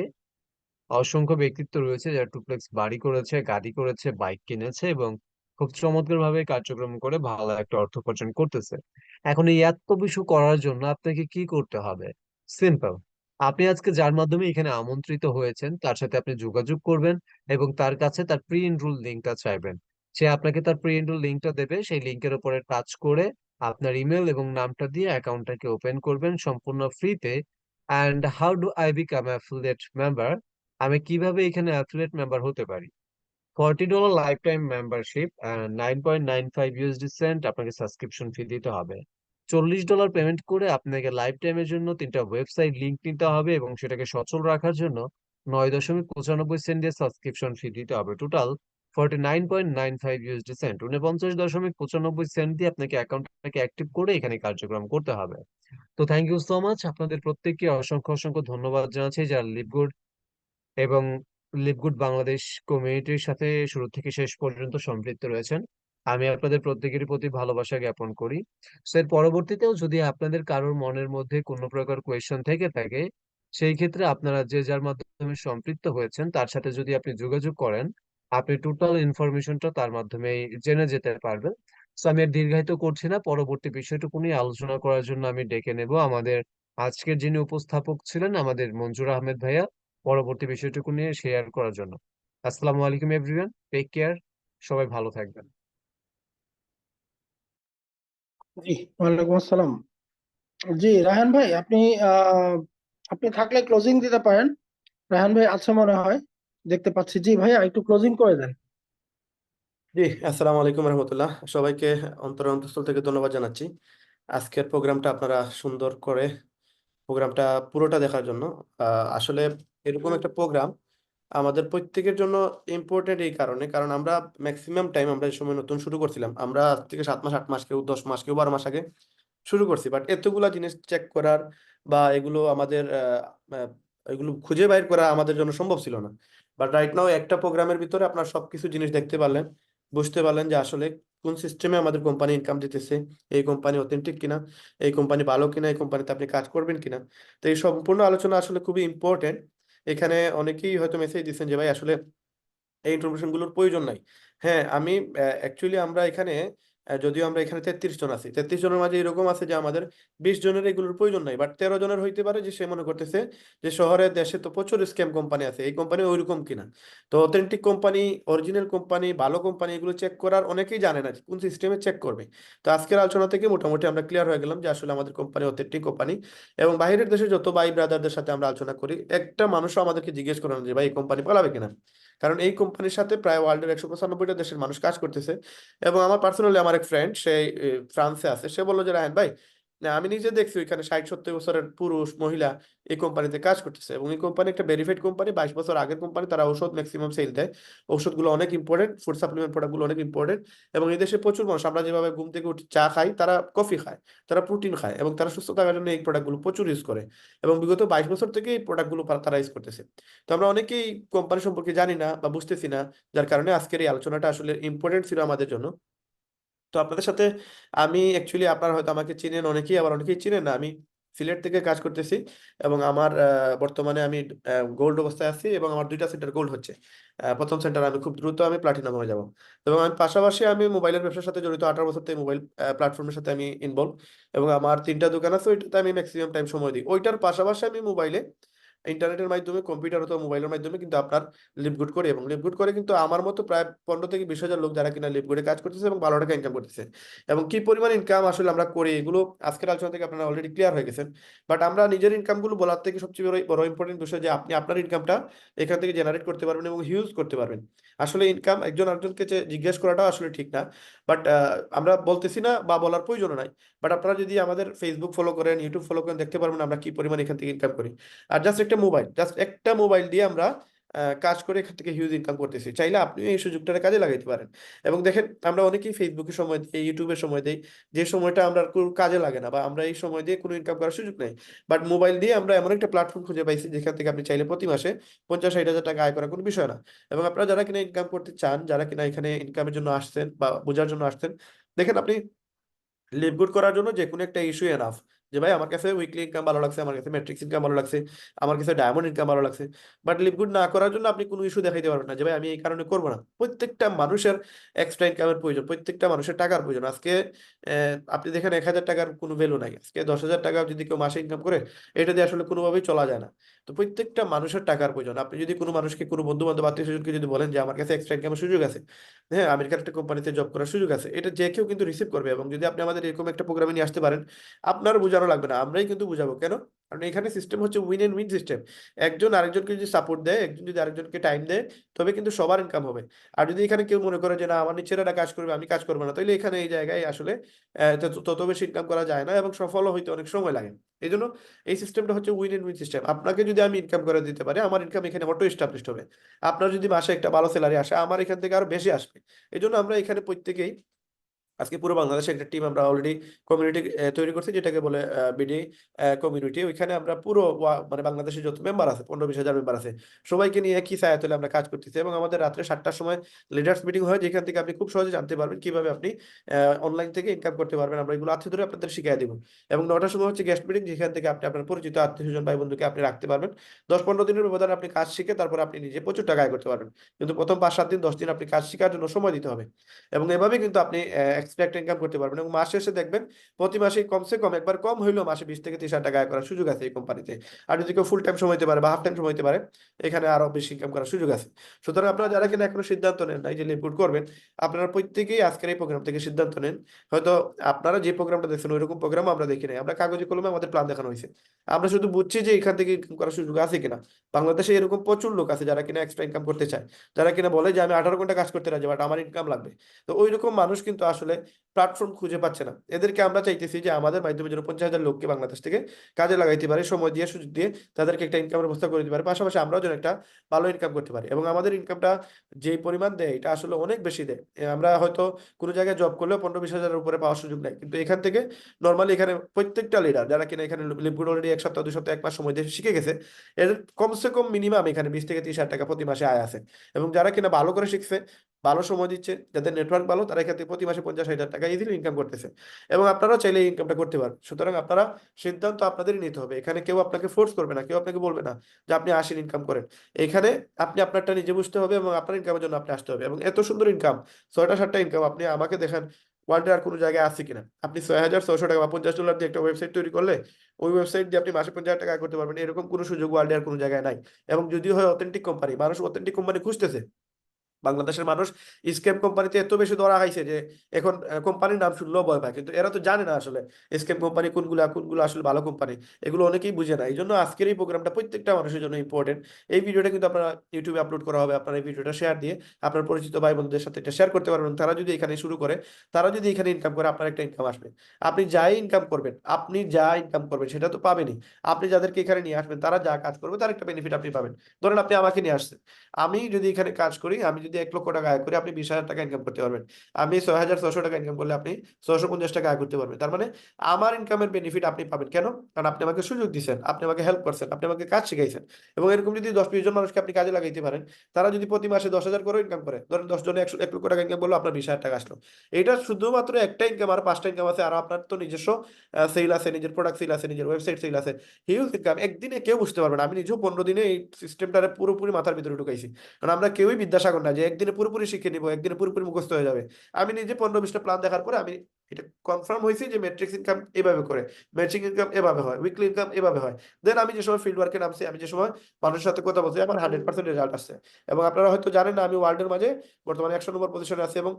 অসংখ্য ব্যক্তিত্ব রয়েছে যারা টুপ্লেক্স বাড়ি করেছে, গাড়ি করেছে, বাইক কিনেছে এবং খুব চমৎকার ভাবে কার্যক্রম করে ভালো একটা অর্থ উপার্জন করতেছে। এখন এই এত কিছু করার জন্য আপনাকে কি করতে হবে? সিম্পল, আপনি আজকে যার মাধ্যমে এখানে আমন্ত্রিত হয়েছেন তার সাথে আপনি যোগাযোগ করবেন এবং তার কাছে তার প্রি এনরোল লিঙ্কটা চাইবেন। সে আপনাকে তার প্রি এনরোল লিঙ্কটা দেবে, সেই লিঙ্কের উপরে টাচ করে আপনার ইমেল এবং নামটা দিয়ে অ্যাকাউন্টটাকে ওপেন করবেন সম্পূর্ণ ফ্রিতে। And how do I become affiliate member, আমি কিভাবে এখানে অ্যাফিলিয়েট মেম্বার হতে পারি? $40 lifetime membership, 9.95 USD cent আপনাকে সাবস্ক্রিপশন ফি দিতে হবে। $40 পেমেন্ট করে আপনাকে লাইফ টাইমের জন্য তিনটা ওয়েবসাইট লিংক নিতে হবে এবং সেটাকে সচল রাখার জন্য 9.95 সেন্ট দিয়ে সাবস্ক্রিপশন ফি দিতে হবে। টোটাল 49.95 USD সেন্ট, 49.95 সেন্ট দিয়ে আপনাকে অ্যাকাউন্টটাকে অ্যাক্টিভ করে এখানে কার্যক্রম করতে হবে। তো থ্যাংক ইউ সো মাচ, আপনাদের প্রত্যেককে অসংখ্য অসংখ্য ধন্যবাদ জানাচ্ছি যারা লিভগুড এবং লিভগুড বাংলাদেশ কমিউনিটির সাথে শুরু থেকে শেষ পর্যন্ত সম্পৃক্ত রয়েছেন। আমি আপনাদের প্রত্যেকেরই প্রতি ভালোবাসা জ্ঞাপন করি। স্যার, পরবর্তীতেও যদি আপনাদের কারোর মনের মধ্যে কোনো প্রকার কোয়েশ্চেন থেকে থাকে, সেই ক্ষেত্রে আপনারা যে যার মাধ্যমে সম্পৃক্ত হয়েছেন তার সাথে যদি আপনি যোগাযোগ করেন, আপনি টোটাল ইনফরমেশনটা তার মাধ্যমেই জেনে যেতে পারবেন। তো আমি আর দীর্ঘায়িত করছি না, পরবর্তী বিষয়টুকু নিয়ে আলোচনা করার জন্য আমি ডেকে নেব আমাদের আজকের যিনি উপস্থাপক ছিলেন, আমাদের মঞ্জুর আহমেদ ভাইয়া, পরবর্তী বিষয়টুকু নিয়ে শেয়ার করার জন্য। আসসালামু আলাইকুম এভরিওয়ান, টেক কেয়ার, সবাই ভালো থাকবেন। জি, ওয়ালাইকুম আসসালাম। জি, রায়হান ভাই, আহ আপনি থাকলে ক্লোজিং দিতে পারেন। রায়হান ভাই আছে মনে হয়, দেখতে পাচ্ছি। জি ভাইয়া, একটু ক্লোজিং করে দেন। জি, আসসালামু আলাইকুম রহমতুল্লাহ। সবাইকে অন্তঃস্থল থেকে ধন্যবাদ জানাচ্ছি আজকের প্রোগ্রামটা আপনারা সুন্দর করে প্রোগ্রামটা পুরোটা দেখার জন্য। আসলে এরকম একটা প্রোগ্রাম আমাদের প্রত্যেকের জন্য ইম্পর্টেন্ট এই কারণে, কারণ আমরা ম্যাক্সিমাম টাইম আমরা এই সময় নতুন শুরু করছিলাম, আমরা আজ থেকে 7 মাস 8 মাস, কেউ 10 মাস, কেউ 12 মাস আগে শুরু করছি, বাট এতগুলা জিনিস চেক করার বা এগুলো আমাদের আহ, এগুলো খুঁজে বাইর করা আমাদের জন্য সম্ভব ছিল না। বাট রাইট নাও একটা প্রোগ্রামের ভিতরে আপনার সবকিছু জিনিস দেখতে পারলেন, বুঝতে পারলেন যে আসলে কোন সিস্টেমে আমাদের কোম্পানি ইনকাম দিতেছে, এই কোম্পানি অথেন্টিক কিনা, এই কোম্পানি ভালো কিনা, এই কোম্পানিতে আপনি কাজ করবেন কিনা। তো এই সম্পূর্ণ আলোচনা আসলে খুবই ইম্পর্টেন্ট। এখানে অনেকেই হয়তো মেসেজ দিচ্ছেন যে ভাই আসলে এই ইনফরমেশন গুলোর প্রয়োজন নাই। হ্যাঁ, আমি অ্যাকচুয়ালি আমরা এখানে যদিও আমরা এখানে 33 জন আছি, 33 জনের মাঝে এরকম আছে যে আমাদের 20 জনের এগুলোর প্রয়োজন নাই, বাট 13 জনের হইতে পারে যে সে মনে করতেছে যে শহরে দেশে তো প্রচুর স্ক্যাম কোম্পানি আছে, এই কোম্পানি ওইরকম কিনা। তো অথেন্টিক কোম্পানি, অরিজিনাল কোম্পানি, ভালো কোম্পানি এগুলো চেক করার অনেকেই জানে না যে কোন সিস্টেমে চেক করবে। তো আজকের আলোচনা থেকে মোটামুটি আমরা ক্লিয়ার হয়ে গেলাম যে আসলে আমাদের কোম্পানি অথেন্টিক কোম্পানি। এবং বাইরের দেশে যত ভাই ব্রাদারদের সাথে আমরা আলোচনা করি, একটা মানুষও আমাদেরকে জিজ্ঞেস করে না যে ভাই এই কোম্পানি পালাবে কিনা। কারণ এই কোম্পানির সাথে প্রায় ওয়ার্ল্ডের 195টা দেশের মানুষ কাজ করতেছে। এবং আমার পার্সোনালি আমার এক ফ্রেন্ড, সে ফ্রান্সে আছে, সে বললো যে রায়হান ভাই, না আমি নিজে দেখছি ওইখানে 60-70 বছরের পুরুষ মহিলা এই কোম্পানিতে কাজ করতেছে, এবং এই কোম্পানি একটা ভেরিফাইড কোম্পানি, 22 বছর আগের কোম্পানি, তারা ঔষধ ম্যাক্সিমাম সেল দেয়। ঔষধগুলো অনেক ইম্পর্টেন্ট, ফুড সাপ্লিমেন্ট প্রোডাক্টগুলো অনেক ইম্পর্টেন্ট। এবং এই দেশে প্রচুর মানুষ, আমরা যেভাবে ঘুম থেকে উঠে চা খাই, তারা কফি খায়, তারা প্রোটিন খায়, এবং তারা সুস্থ থাকার জন্য এই প্রোডাক্টগুলো প্রচুর ইউজ করে। এবং বিগত 22 বছর থেকে এই প্রোডাক্টগুলো তারা ইউজ করতেছে। তো আমরা অনেকেই কোম্পানি সম্পর্কে জানি না বা বুঝতেছি না, যার কারণে আজকের এই আলোচনাটা আসলে ইম্পর্টেন্ট ছিল আমাদের জন্য। তো আপনাদের সাথে আমি অ্যাকচুয়ালি, আপনারা হয়তো আমাকে চিনেন অনেকেই, আবার অনেকেই চিনেন না। আমি সিলেট থেকে কাজ করতেছি, এবং আমার বর্তমানে আমি গোল্ড অবস্থায় আছি, এবং আমার 2টা সেন্টার গোল্ড হচ্ছে। প্রথম সেন্টার আমি খুব দ্রুত আমি প্লাটিনাম হয়ে যাব। এবং আমি পাশাপাশি আমি মোবাইলের ব্যবসার সাথে জড়িত, 18 বছর থেকে মোবাইল প্ল্যাটফর্মের সাথে আমি ইনভলভ। এবং আমার 3টা দোকান আছে, ওইটাতে আমি ম্যাক্সিমাম টাইম সময় দিই। ওইটার পাশাপাশি আমি মোবাইলে, ইন্টারনেটের মাধ্যমে, কম্পিউটার অথবা মোবাইলের মাধ্যমে কিন্তু আপনার লিভগুড করি। এবং লিভগুড করে কিন্তু আমার মতো প্রায় 15 থেকে 20 হাজার লোক যারা কিনা লিভগুডে কাজ করতেছে এবং ভালো টাকা ইনকাম করতেছে। এবং কি পরিমাণ ইনকাম আসলে আমরা করি, এগুলো আজকের আলোচনা থেকে আপনারা অলরেডি ক্লিয়ার হয়ে গেছেন। বাট আমরা নিজের ইনকাম গুলো বলার থেকে সবচেয়ে বড় বড় ইম্পর্টেন্ট বিষয় যে আপনি আপনার ইনকামটা এখান থেকে জেনারেট করতে পারবেন এবং হিউজ করতে পারবেন। আসলে ইনকাম একজন আরেকজনকে জিজ্ঞেস করাটা আসলে ঠিক না, বাট আমরা বলতেছি না বা বলার প্রয়োজন নাই। বাট আপনারা যদি আমাদের ফেসবুক ফলো করেন, ইউটিউব ফলো করেন, দেখতে পারবেন আমরা কি পরিমাণ এখান থেকে ইনকাম করি। আর জাস্ট একটা মোবাইল দিয়ে আমরা কাজ করে এখান থেকে হিউজ ইনকাম করতেছি। চাইলে আপনি এই সুযোগটা কাজে লাগাইতে পারেন। এবং দেখেন, আমরা অনেকেই ফেসবুকে সময় দিই, ইউটিউবে সময় দিই, যে সময়টা আমরা কোনো কাজে লাগে না, বা আমরা এই সময় দিয়ে কোনো ইনকাম করার সুযোগ নেই। বাট মোবাইল দিয়ে আমরা এমন একটা প্ল্যাটফর্ম খুঁজে পাইছি যেখান থেকে আপনি চাইলে প্রতি মাসে 50-60 হাজার টাকা আয় করা কোনো বিষয় না। এবং আপনারা যারা কিনা ইনকাম করতে চান, যারা কিনা এখানে ইনকামের জন্য আসছেন বা বোঝার জন্য আসছেন, দেখেন আপনি লিভ গুড করার জন্য যে কোনো একটা ইস্যু এনাফ। যে ভাই আমার কাছে উইকলি ইনকাম ভালো লাগছে, আমার কাছে ম্যাট্রিক্স ইনকাম ভালো লাগছে, আমার কাছে ডায়মন্ড ইনকাম ভালো লাগছে। বাট লিভ গুড না করার জন্য আপনি কোনো ইস্যু দেখাইতে পারবেন না যে ভাই আমি এই কারণে করবো না। প্রত্যেকটা মানুষের এক্সট্রা ইনকামের প্রয়োজন, প্রত্যেকটা মানুষের টাকার প্রয়োজন। আজকে আপনি দেখেন 1,000 টাকার কোনো ভ্যালু নাই, আজকে 10,000 টাকা যদি কেউ মাসে ইনকাম করে, এটা দিয়ে আসলে কোনোভাবেই চলা যায় না। তো প্রত্যেকটা মানুষের টাকার প্রয়োজন। আপনি যদি কোনো মানুষকে, কোনো বন্ধু বান্ধব, আত্মীয় স্বজনকে যদি বলেন যে আমার কাছে এক্সট্রা ইনকামের সুযোগ আছে, হ্যাঁ আমেরিকার একটা কোম্পানিতে জব করার সুযোগ আছে, এটা যে কেউ কিন্তু রিসিভ করবে। এবং যদি আপনি আমাদের এরকম একটা প্রোগ্রামে নিয়ে আসতে পারেন, আপনার বোঝানো লাগবে না, আমরাই কিন্তু বুঝাবো। কেন? কারণ এখানে সিস্টেম হচ্ছে উইন এন্ড উইন সিস্টেম। একজন আরেকজনকে যদি সাপোর্ট দেয়, একজন যদি আরেকজনকে টাইম দেয়, তবে কিন্তু সবার ইনকাম হবে। আর যদি এখানে কেউ মনে করে যে না আমার নিচের একটা কাজ করবে, আমি কাজ করবো না, তাহলে এখানে এই জায়গায় আসলে তত বেশি ইনকাম করা যায় না, এবং সফলও হইতে অনেক সময় লাগে। এই জন্য এই সিস্টেমটা হচ্ছে উইন এন্ড উইন সিস্টেম। আপনাকে যদি আমি ইনকাম করে দিতে পারি, আমার ইনকাম এখানে অটো এস্টাবলিশড হবে। আপনার যদি মাসে একটা ভালো স্যালারি আসে, আমার এখান থেকে আরো বেশি আসবে। এই জন্য আমরা এখানে প্রত্যেকেই আজকে পুরো বাংলাদেশে একটা টিম আমরা অলরেডি কমিউনিটি তৈরি করছি, যেটাকে বলে বিডি কমিউনিটি। ওইখানে আমরা পুরো মানে বাংলাদেশের যত মেম্বার আছে, 15-20 হাজার মেম্বার আছে, সবাইকে নিয়ে একই ছায়া তলে আমরা কাজ করতেছি। এবং আমাদের রাত্রে 7টার সময় লিডার্স মিটিং হয়, যেখান থেকে আপনি খুব সহজে জানতে পারবেন কিভাবে আপনি অনলাইন থেকে ইনকাম করতে পারবেন। আমরা এগুলো আত্মীয় ধরে আপনাদের শিখিয়ে দিব। এবং 9টার সময় হচ্ছে গেস্ট মিটিং, যেখান থেকে আপনি আপনার পরিচিত আত্মীয় স্বজন ভাই বন্ধুকে আপনি রাখতে পারবেন। 10-15 দিনের ব্যবধানে আপনি কাজ শিখে তারপর আপনি নিজে প্রচুর টাকা আয় করতে পারবেন। কিন্তু প্রথম 5-7 দিন 10 দিন আপনি কাজ শেখার জন্য সময় দিতে হবে। এবং এভাবে কিন্তু আপনি এক্সট্রা একটা ইনকাম করতে পারবেন। এবং মাস শেষে দেখবেন প্রতি মাসে কমসে কম একবার কম হইলেও মাসে 20 থেকে 30 হাজার টাকা আয় করার সুযোগ আছে এই কোম্পানিতে। আর যদি কেউ ফুল টাইম সময় দিতে পারে বা হাফ টাইম সময় দিতে পারে, এখানে আরো বেশি ইনকাম করার সুযোগ আছে। সুতরাং আপনারা যারা কিনা এখনো সিদ্ধান্ত নেন নাই যে লিকুইড করবেন, আপনারা প্রত্যেকেই আজকের এই প্রোগ্রাম থেকে সিদ্ধান্ত নেন। হয়তো আপনারা যে প্রোগ্রামটা দেখছেন ওই রকম প্রোগ্রাম আমরা দেখি নাই, আমরা কাগজে কলমে আমাদের প্ল্যান দেখানো হয়েছে। আমরা শুধু বুঝছি যে এখান থেকে ইনকাম করার সুযোগ আছে কিনা। বাংলাদেশে এরকম প্রচুর লোক আছে যারা কিনা এক্সট্রা ইনকাম করতে চায়, যারা কিনা বলে যে আমি 18 ঘন্টা কাজ করতে রাজি, বাট আমার ইনকাম লাগবে। তো ওই রকম মানুষ কিন্তু আসলে প্ল্যাটফর্ম খুঁজে পাচ্ছে না। এদেরকে আমরা চাইতেছি যে আমাদের মাধ্যমে যেন 50,000 লোককে বাংলাদেশ থেকে কাজে লাগাইতে পারে, সময় দিয়ে সুযোগ দিয়ে তাদেরকে একটা ইনকামের ব্যবস্থা করে দিতে পারে, পাশাপাশি আমরাও যেন একটা ভালো ইনকাম করতে পারি। এবং আমাদের ইনকামটা যে পরিমাণ দেয় এটা আসলে অনেক বেশি দেয়। আমরা হয়তো কোনো জায়গায় জব করলেও 15-20 হাজারের উপরে পাওয়ার সুযোগ নেই, কিন্তু এখান থেকে নর্মালি এখানে প্রত্যেকটা লিডার যারা কিনা এখানে লিপগুড অলরেডি 1 সপ্তাহ 2 সপ্তাহ 1 মাস সময় দিয়ে শিখে গেছে, এদের কমসে কম মিনিমাম এখানে 20 থেকে 30 হাজার টাকা প্রতি মাসে আয় আছে। এবং যারা কিনা ভালো করে শিখছে, ভালো সময় দিচ্ছে, যাদের নেটওয়ার্ক ভালো, তারা এখান থেকে প্রতি মাসে 50,000 টাকা ইজিলি ইনকাম করতেছে। এবং আপনারাও চাইলে এই ইনকামটা করতে পারেন। সুতরাং আপনারা সিদ্ধান্ত আপনাদেরই নিতে হবে। এখানে কেউ আপনাকে ফোর্স করবে না, কেউ আপনাকে বলবে না যে আপনি আসেন ইনকাম করেন। এখানে আপনি আপনারটা নিজে বুঝতে হবে এবং আপনার ইনকামের জন্য আপনি আসতে হবে। এবং এত সুন্দর ইনকাম, 6টা 7টা ইনকাম, আপনি আমাকে দেখেন ওয়ার্ল্ডে আর কোনো জায়গায় আছে কিনা। আপনি 6,600 টাকা বা $50 দিয়ে একটা ওয়েবসাইট তৈরি করলে ওই ওয়েবসাইট দিয়ে আপনি মাসে 50,000 টাকা আয় করতে পারবেন, এরকম কোনো সুযোগ ওয়ার্ল্ডে আর কোনো জায়গায় নাই। এবং যদি হয় অথেন্টিক কোম্পানি, মানুষ অথেন্টিক কোম্পানি খুঁজতেছে। বাংলাদেশের মানুষ স্ক্যাম কোম্পানিতে এত বেশি ধরা খাইছে যে এখন কোম্পানির নাম শুনলেও ভয় পায়। কিন্তু এরা তো জানে না আসলে স্ক্যাম কোম্পানি কোনগুলো কোনগুলো আসলে ভালো কোম্পানি, এগুলো অনেকেই বুঝে না। এই জন্য আজকের এই প্রোগ্রামটা প্রত্যেকটা মানুষের জন্য ইম্পর্টেন্ট। এই ভিডিওটা কিন্তু আপনারা ইউটিউবে আপলোড করা হবে, আপনারা এই ভিডিওটা শেয়ার দিয়ে আপনার পরিচিত ভাই বন্ধুদের সাথে এটা শেয়ার করতে পারবেন। তারা যদি এখানে শুরু করে, তারা যদি এখানে ইনকাম করে, আপনার একটা ইনকাম আসবে। আপনি যাই ইনকাম করবেন, আপনি যা ইনকাম করবেন সেটা তো পাবেনই। আপনি যাদেরকে এখানে নিয়ে আসবেন, তারা যা কাজ করবে তার একটা বেনিফিট আপনি পাবেন। ধরেন আপনি আমাকে নিয়ে আসছেন, আমি যদি এখানে কাজ করি, আমি যদি 1 লক্ষ টাকা আয় করি, আপনি 20,000 টাকা ইনকাম করতে পারবেন। আমি 6,600 টাকা ইনকাম করলে আপনি 650 টাকা আয় করতে পারবেন। তার মানে আমার ইনকামের বেনিফিট আপনি পাবেন। কেন? কারণ আপনি আমাকে সুযোগ দিচ্ছেন, আপনি আমাকে হেল্প করছেন, আপনি আমাকে কাজ শিখাইছেন। এবং এরকম যদি 10-20 জন মানুষকে আপনি কাজে লাগাইতে পারেন, তারা যদি প্রতি মাসে 10,000 করে ইনকাম করে, ধরেন 10 জনে 1 লক্ষ টাকা ইনকাম করলো, আপনার 20,000 টাকা আসলো। এটা শুধুমাত্র একটা ইনকাম, আর 5টা ইনকাম আছে। আর আপনার তো নিজস্ব সেল আছে, নিজের প্রোডাক্ট সেল আছে, নিজের ওয়েবসাইট সেল আছে, হিউজ ইনকাম। একদিনে কেউ বুঝতে পারবে না। আমি নিজেও 15 দিনে এই সিস্টেমটারে পুরোপুরি মাথার ভিতরে ঢুকাইছি। কারণ আমরা কেউই বিদ্যাসাগর না যে একদিনে পুরোপুরি শিখে নিব, একদিনে পুরোপুরি মুখস্থ হয়ে যাবে। আমি নিজে 15-20টা প্ল্যান দেখার পরে আমি এটা কনফার্ম হয়েছি যে ম্যাট্রিক্স ইনকাম এভাবে করে, ম্যাচিং ইনকাম এভাবে হয়, উইকলি ইনকাম এভাবে হয়। দেন আমি যে সময় ফিল্ড ওয়ার্কে নামছি, আমি যে সময় মানুষের সাথে কথা বলছি, আমার 100% রেজাল্ট আসছে। এবং আপনারা হয়তো জানেন না, আমি ওয়ার্ল্ডের মাঝে বর্তমানে 100 নম্বর পজিশনে আছি এবং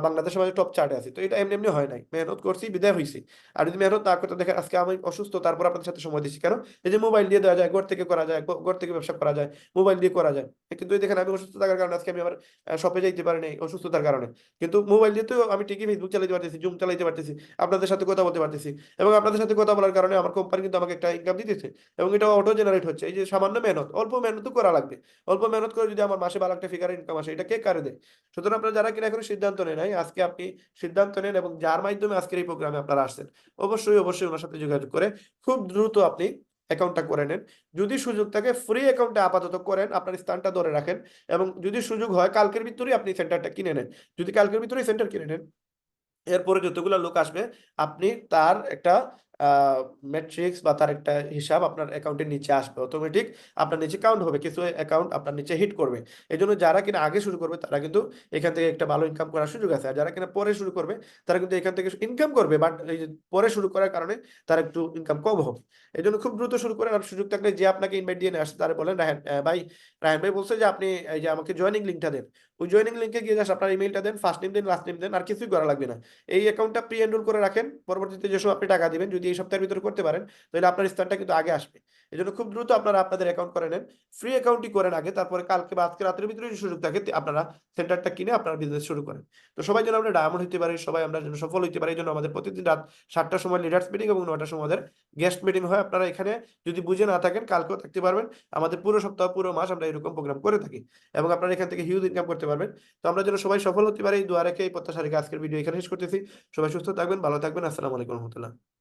বাংলাদেশের মাঝে টপ চার্টে আছি। তো এটা এমনি এমনি হয় নাই, মেহনত করছি, বিদায় হয়েছি। আর যদি মেহনত না করতে দেখেন, আজকে আমি অসুস্থ, তারপর আপনাদের সাথে সময় দিচ্ছি কেন? এই যে মোবাইল দিয়ে দেওয়া যায়, ঘর থেকে করা যায়, ঘর থেকে ব্যবসা করা যায়, মোবাইল দিয়ে করা যায়। কিন্তু এই দেখেন আমি অসুস্থ থাকার কারণে আজকে আমি আমার শপে যাইতে পারি নাই অসুস্থতার কারণে। কিন্তু মোবাইল দিয়ে তো আমি ঠিকই ফেসবুক চালাতে পারতেছি, জুম চালাতে পারতেছি, আপনাদের সাথে কথা বলতে পারতেছি। এবং আপনাদের সাথে কথা বলার কারণে আমার কোম্পানি কিন্তু আমাকে একটা ইনকাম দিতেছে। এবং এটা অটো জেনারেট হচ্ছে। এই যে সামান্য মেহনত, অল্প মেহনত করা লাগবে। অল্প মেহনত করে যদি আমার মাসে ভালো একটা ফিগার ইনকাম আসে, এটা কে কারে দেয়? সুতরাং আপনারা যারা কিনা এখন সিদ্ধান্ত নেন নাই, আজকে আপনি সিদ্ধান্ত নেন। এবং যার মাধ্যমে আজকের এই প্রোগ্রামে আপনারা আসছেন, অবশ্যই অবশ্যই ওনার সাথে যোগাযোগ করে খুব দ্রুত আপনি অ্যাকাউন্টটা করে নেন। যদি সুযোগ থাকে ফ্রি অ্যাকাউন্টে আপাতত করেন, আপনার স্থানটা ধরে রাখেন। এবং যদি সুযোগ হয় কালকের ভিতরেই আপনি সেন্টারটা কিনে নেন। যদি কালকের ভিতরেই সেন্টার কিনে নেন, এরপরে যতগুলো লোক আসবে আপনি তার একটা ম্যাট্রিক্স বা তার একটা হিসাব আপনার অ্যাকাউন্টের নিচে আসবে, অটোমেটিক আপনার নিচে কাউন্ট হবে, কিছু অ্যাকাউন্ট আপনার নিচে হিট করবে। এই জন্য যারা কিনা আগে শুরু করবে তারা কিন্তু এখান থেকে একটা ভালো ইনকাম করার সুযোগ আছে। আর যারা কিনা পরে শুরু করবে তারা কিন্তু এখান থেকে ইনকাম করবে, বাট এই যে পরে শুরু করার কারণে তার একটু ইনকাম কম হবে। এই জন্য খুব দ্রুত শুরু করেন। আর সুযোগ থাকলে যে আপনাকে ইনভাইট দিয়ে নিয়ে আসছে তারা বলেন, রায়হান ভাই বলছে যে আপনি এই যে আমাকে জয়েনিং লিঙ্কটা দেন। ওই জয়েনিং লিঙ্কে গিয়ে জাস্ট আপনার ইমেলটা দেন, ফার্স্ট নেম দেন, লাস্ট নেম দেন, আর কিছুই করা লাগবে না। এই অ্যাকাউন্টটা প্রি এনরোল করে রাখেন। পরবর্তীতে যে সময় আপনি টাকা দিবেন, যদি এই সপ্তাহের ভিতরে করতে পারেন, তাহলে আপনার স্থানটা কিন্তু আগে আসবে। এই জন্য খুব দ্রুত আপনারা আপনাদের অ্যাকাউন্ট করে নেন, ফ্রি অ্যাকাউন্টই করেন আগে, তারপরে কালকে বা আজকে রাতের ভিতরে যদি সুযোগ থাকে আপনারা সেন্টারটা কিনে আপনার বিজনেস শুরু করেন। তো সবাই যেন আমরা ডায়মন্ড হতে পারি, সবাই আমরা যেন সফল হতে পারি, এই জন্য আমাদের প্রতিদিন রাত 7টার সময় লিডার্স মিটিং এবং 9টার সময় আমাদের গেস্ট মিটিং হয়। আপনারা এখানে যদি বুঝে না থাকেন কালকেও থাকতে পারবেন। আমাদের পুরো সপ্তাহ পুরো মাস আমরা এরকম প্রোগ্রাম করে থাকি এবং আপনারা এখান থেকে হিউজ ইনকাম করতে পারবেন। তো আমরা যেন সবাই সফল হতে পারি এই দোয়া রেখে, এই প্রত্যাশা রেখে আজকের ভিডিও এখানে শেষ করতেছি। সবাই সুস্থ থাকবেন, ভালো থাকবেন। আসসালামু আলাইকুম রহমতুল্লাহ।